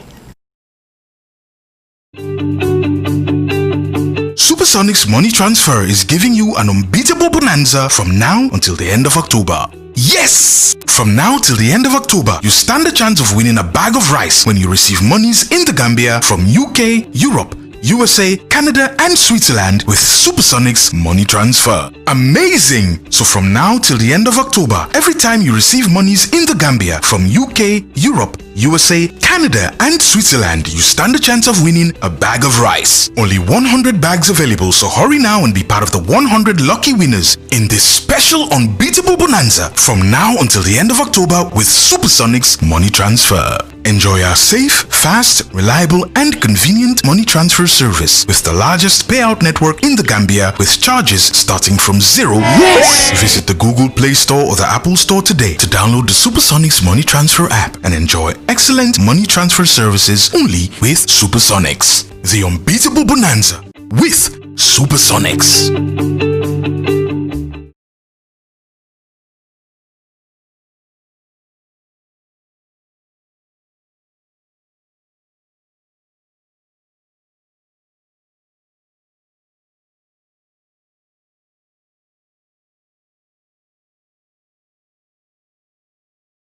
Supersonic's money transfer is giving you an unbeatable bonanza from now until the end of October. Yes! From now till the end of October, you stand a chance of winning a bag of rice when you receive monies in the Gambia from UK, Europe, USA, Canada and Switzerland with Supersonic's money transfer. Amazing! So from now till the end of October, every time you receive monies in the Gambia from UK, Europe, USA, Canada and Switzerland, you stand a chance of winning a bag of rice. Only 100 bags available, so hurry now and be part of the 100 lucky winners in this special unbeatable bonanza from now until the end of October with Supersonic's money transfer. Enjoy our safe, fast, reliable and convenient money transfer service with the largest payout network in the Gambia with charges starting from $0. Yes! Visit the Google Play Store or the Apple Store today to download the Supersonic's money transfer app and enjoy excellent money transfer services only with Supersonics. The unbeatable bonanza with Supersonics.